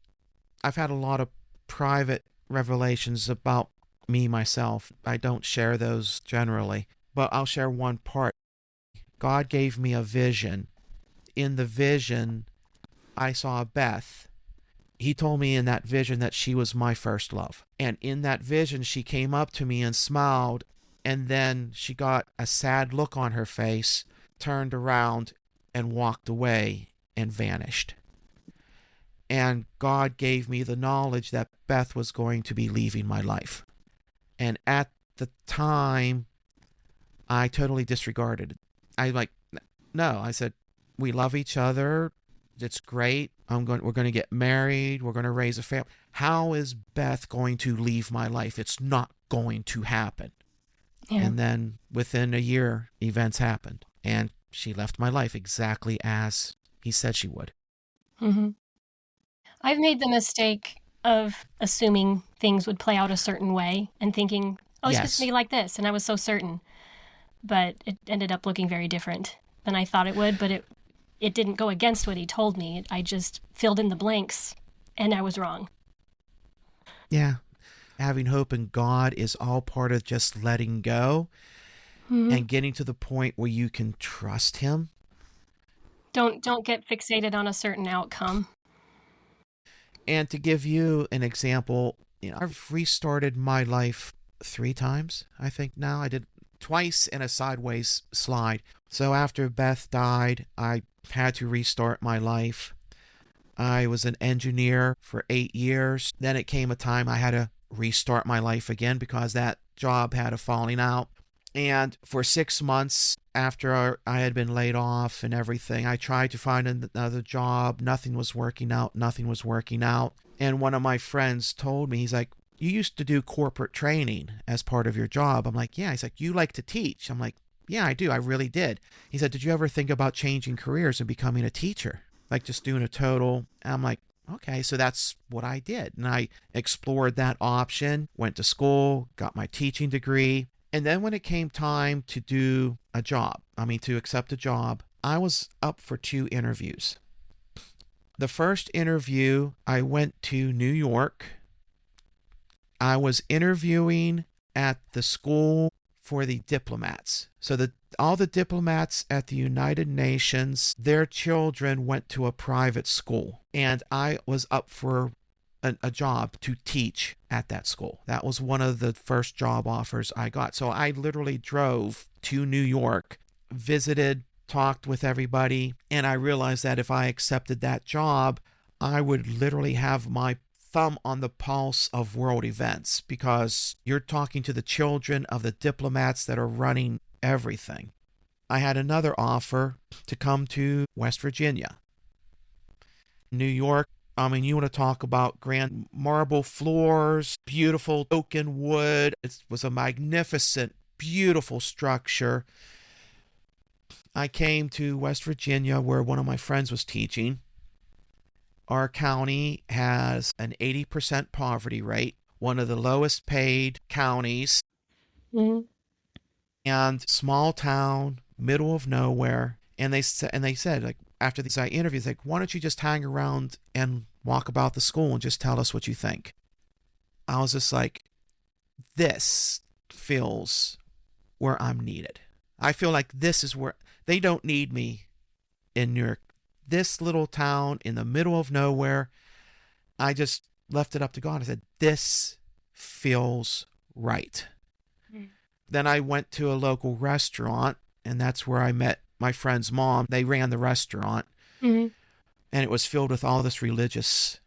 I've had a lot of private revelations about me, myself. I don't share those generally, but I'll share one part. God gave me a vision. In the vision, I saw Beth. He told me in that vision that she was my first love. And in that vision, she came up to me and smiled, and then she got a sad look on her face, turned around, and walked away and vanished. And God gave me the knowledge that Beth was going to be leaving my life. And at the time, I totally disregarded it. I said, we love each other. It's great. We're going to get married. We're going to raise a family. How is Beth going to leave my life? It's not going to happen. Yeah. And then within a year, events happened. And she left my life exactly as he said she would. Mm-hmm. I've made the mistake of assuming things would play out a certain way and thinking, oh, it's just going to be like this. And I was so certain. But it ended up looking very different than I thought it would. But it didn't go against what he told me. I just filled in the blanks, and I was wrong. Yeah. Having hope in God is all part of just letting go and getting to the point where you can trust him. Don't get fixated on a certain outcome. And to give you an example, I've restarted my life 3 times, I think now. I did twice in a sideways slide. So after Beth died, I had to restart my life. I was an engineer for 8 years. Then it came a time I had to restart my life again because that job had a falling out. And for 6 months after I had been laid off and everything, I tried to find another job. Nothing was working out. And one of my friends told me, he's like, you used to do corporate training as part of your job. I'm like, yeah. He's like, you like to teach. I'm like, yeah, I do. I really did. He said, did you ever think about changing careers and becoming a teacher? Like just doing a total. And I'm like, okay, so that's what I did. And I explored that option, went to school, got my teaching degree. And then when it came time to do a job, to accept a job, I was up for 2 interviews. The first interview, I went to New York. I was interviewing at the school for the diplomats. So all the diplomats at the United Nations, their children went to a private school, and I was up for a job to teach at that school. That was one of the first job offers I got. So I literally drove to New York, visited, talked with everybody, and I realized that if I accepted that job, I would literally have my thumb on the pulse of world events, because you're talking to the children of the diplomats that are running everything. I had another offer to come to West Virginia. New York, I mean, you want to talk about grand marble floors, beautiful oaken wood. It was a magnificent, beautiful structure. I came to West Virginia where one of my friends was teaching. Our county has an 80% poverty rate, one of the lowest paid counties, and small town, middle of nowhere. And they said, like, after these interviews, like, why don't you just hang around and walk about the school and just tell us what you think? I was just like, this feels where I'm needed. I feel like this is where they don't need me in New York. This little town in the middle of nowhere, I just left it up to God. I said, this feels right. Then I went to a local restaurant, and that's where I met my friend's mom. They ran the restaurant, and it was filled with all this religious,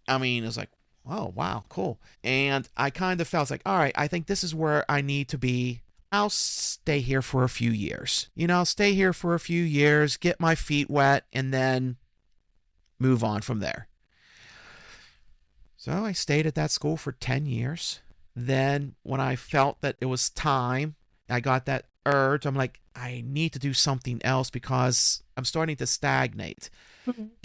I mean, it was like, oh, wow, cool. And I kind of felt like, all right, I think this is where I need to be. I'll stay here for a few years. Stay here for a few years, get my feet wet, and then move on from there. So I stayed at that school for 10 years. Then when I felt that it was time, I got that urge. I'm like, I need to do something else because I'm starting to stagnate.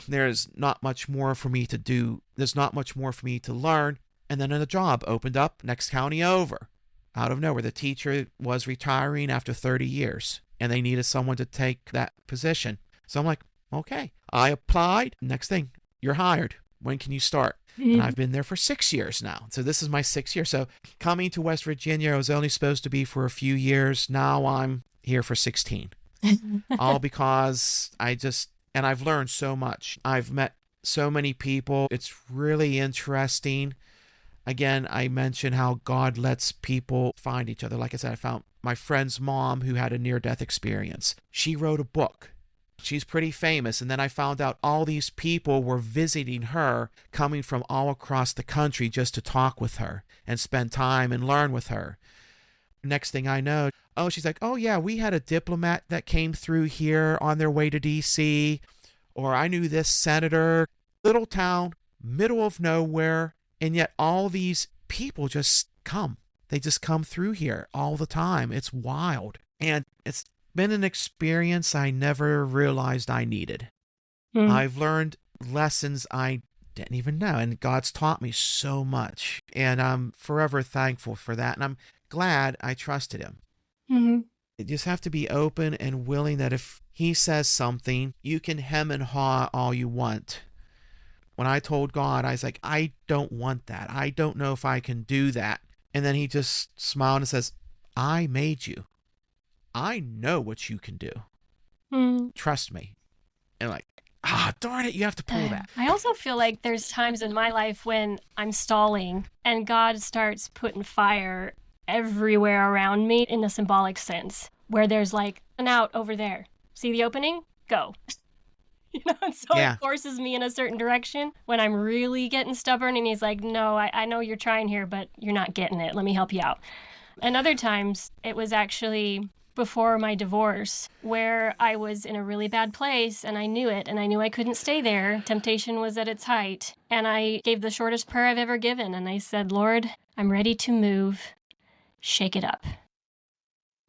There's not much more for me to do. There's not much more for me to learn. And then a job opened up next county over. Out of nowhere, the teacher was retiring after 30 years, and they needed someone to take that position. So I'm like, okay. I applied. Next thing, you're hired. When can you start? And I've been there for 6 years now. So this is my 6th year. So coming to West Virginia, I was only supposed to be for a few years. Now I'm here for 16. All because and I've learned so much. I've met so many people. It's really interesting. Again, I mentioned how God lets people find each other. Like I said, I found my friend's mom who had a near-death experience. She wrote a book. She's pretty famous. And then I found out all these people were visiting her, coming from all across the country just to talk with her and spend time and learn with her. Next thing I know, she's like, oh yeah, we had a diplomat that came through here on their way to D.C. Or I knew this senator. Little town, middle of nowhere. And yet all these people just come. They just come through here all the time. It's wild. And it's been an experience I never realized I needed. I've learned lessons I didn't even know. And God's taught me so much. And I'm forever thankful for that. And I'm glad I trusted him. You just have to be open and willing that if he says something, you can hem and haw all you want. When I told God, I was like, I don't want that. I don't know if I can do that. And then he just smiled and says, I made you. I know what you can do. Trust me. And like, darn it, you have to pull that. I also feel like there's times in my life when I'm stalling and God starts putting fire everywhere around me in a symbolic sense, where there's like an out over there. See the opening? Go. And so it forces me in a certain direction when I'm really getting stubborn, and he's like, no, I know you're trying here, but you're not getting it. Let me help you out. And other times it was actually before my divorce where I was in a really bad place and I knew it, and I knew I couldn't stay there. Temptation was at its height. And I gave the shortest prayer I've ever given. And I said, Lord, I'm ready to move. Shake it up.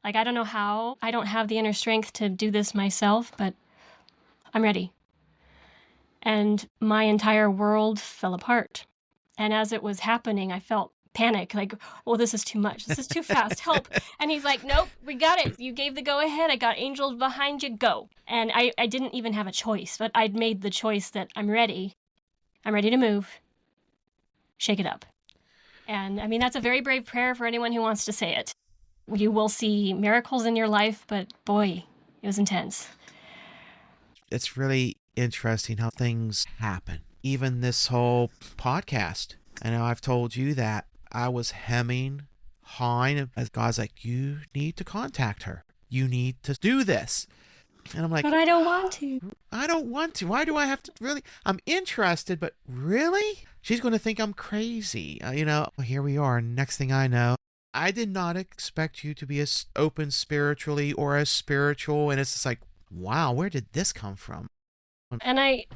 Like, I don't know how. I don't have the inner strength to do this myself, but I'm ready. And my entire world fell apart. And as it was happening, I felt panic, like, oh, this is too much. This is too fast. Help. And he's like, nope, we got it. You gave the go ahead. I got angels behind you. Go. And I didn't even have a choice, but I'd made the choice that I'm ready. I'm ready to move. Shake it up. And I mean, that's a very brave prayer for anyone who wants to say it. You will see miracles in your life, but boy, it was intense. It's really interesting how things happen. Even this whole podcast. I know I've told you that I was hawing, as God's like, you need to contact her. You need to do this. And I'm like, but I don't want to. I don't want to. Why do I have to really? I'm interested, but really? She's going to think I'm crazy. Here we are. Next thing I know, I did not expect you to be as open spiritually or as spiritual. And it's just like, wow, where did this come from? And I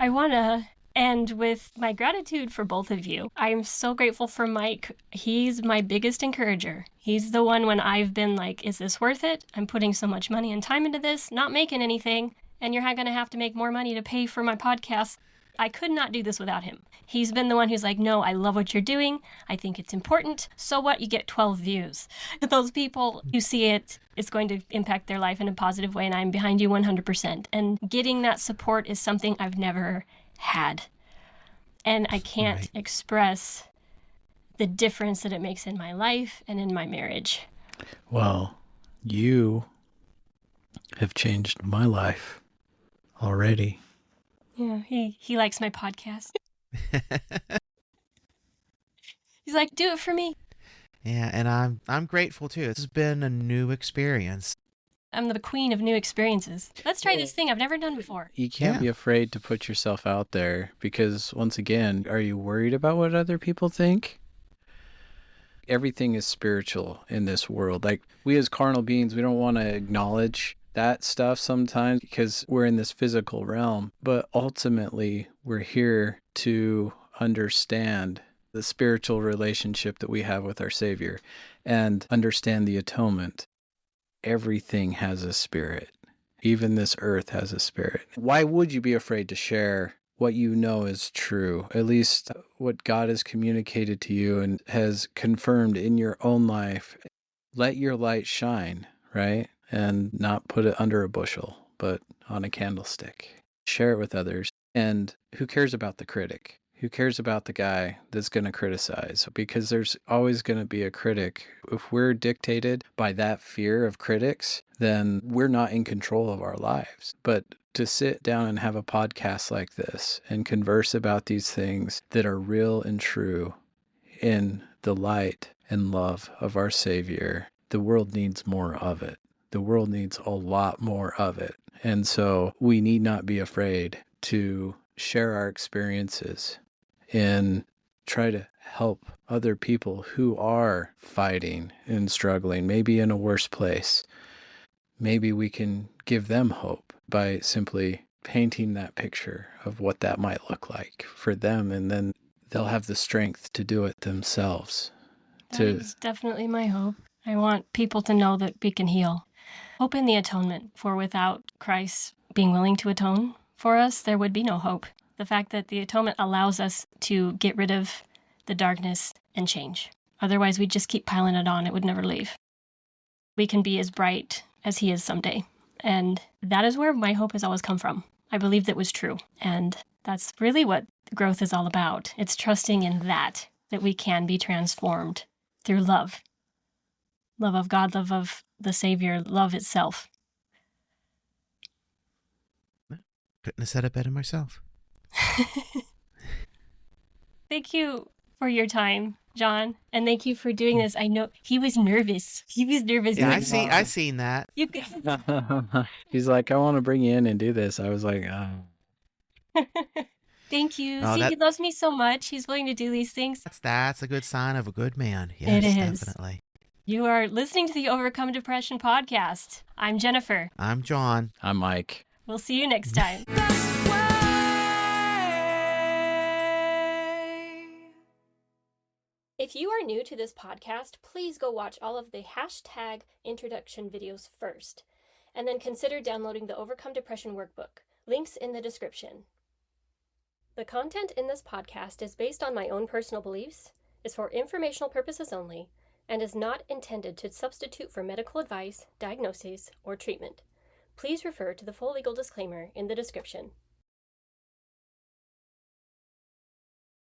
want to end with my gratitude for both of you. I'm so grateful for Mike. He's my biggest encourager. He's the one when I've been like, is this worth it? I'm putting so much money and time into this, not making anything, and you're going to have to make more money to pay for my podcast. I could not do this without him. He's been the one who's like, no, I love what you're doing. I think it's important. So what? You get 12 views. Those people who see it, it's going to impact their life in a positive way, and I'm behind you 100%. And getting that support is something I've never had. And I can't express the difference that it makes in my life and in my marriage. Well, you have changed my life already. Yeah, he likes my podcast. He's like, do it for me. Yeah, and I'm grateful too. This has been a new experience. I'm the queen of new experiences. Let's try this thing I've never done before. You can't be afraid to put yourself out there because, once again, are you worried about what other people think? Everything is spiritual in this world. Like, we as carnal beings, we don't want to acknowledge that stuff sometimes because we're in this physical realm. But ultimately, we're here to understand the spiritual relationship that we have with our Savior and understand the atonement. Everything has a spirit. Even this earth has a spirit. Why would you be afraid to share what you know is true? At least what God has communicated to you and has confirmed in your own life. Let your light shine, right? And not put it under a bushel, but on a candlestick. Share it with others. And who cares about the critic? Who cares about the guy that's going to criticize? Because there's always going to be a critic. If we're dictated by that fear of critics, then we're not in control of our lives. But to sit down and have a podcast like this and converse about these things that are real and true in the light and love of our Savior, the world needs more of it. The world needs a lot more of it. And so we need not be afraid to share our experiences and try to help other people who are fighting and struggling, maybe in a worse place. Maybe we can give them hope by simply painting that picture of what that might look like for them, and then they'll have the strength to do it themselves. That is definitely my hope. I want people to know that we can heal. Hope in the atonement, for without Christ being willing to atone for us, there would be no hope. The fact that the atonement allows us to get rid of the darkness and change. Otherwise, we'd just keep piling it on. It would never leave. We can be as bright as he is someday. And that is where my hope has always come from. I believed it was true. And that's really what growth is all about. It's trusting in that we can be transformed through love. Love of God, love of the Savior, love itself. Couldn't have said it better myself. Thank you for your time, John, and thank you for doing this. I know he was nervous. Yeah, I seen that. You He's like, I want to bring you in and do this. I was like, oh. Thank you. He loves me so much. He's willing to do these things. That's a good sign of a good man. Yes, it is. Definitely. You are listening to the Overcome Depression podcast. I'm Jennifer. I'm John. I'm Mike. We'll see you next time. If you are new to this podcast, please go watch all of the hashtag introduction videos first, and then consider downloading the Overcome Depression workbook. Links in the description. The content in this podcast is based on my own personal beliefs, is for informational purposes only, and is not intended to substitute for medical advice, diagnoses, or treatment. Please refer to the full legal disclaimer in the description.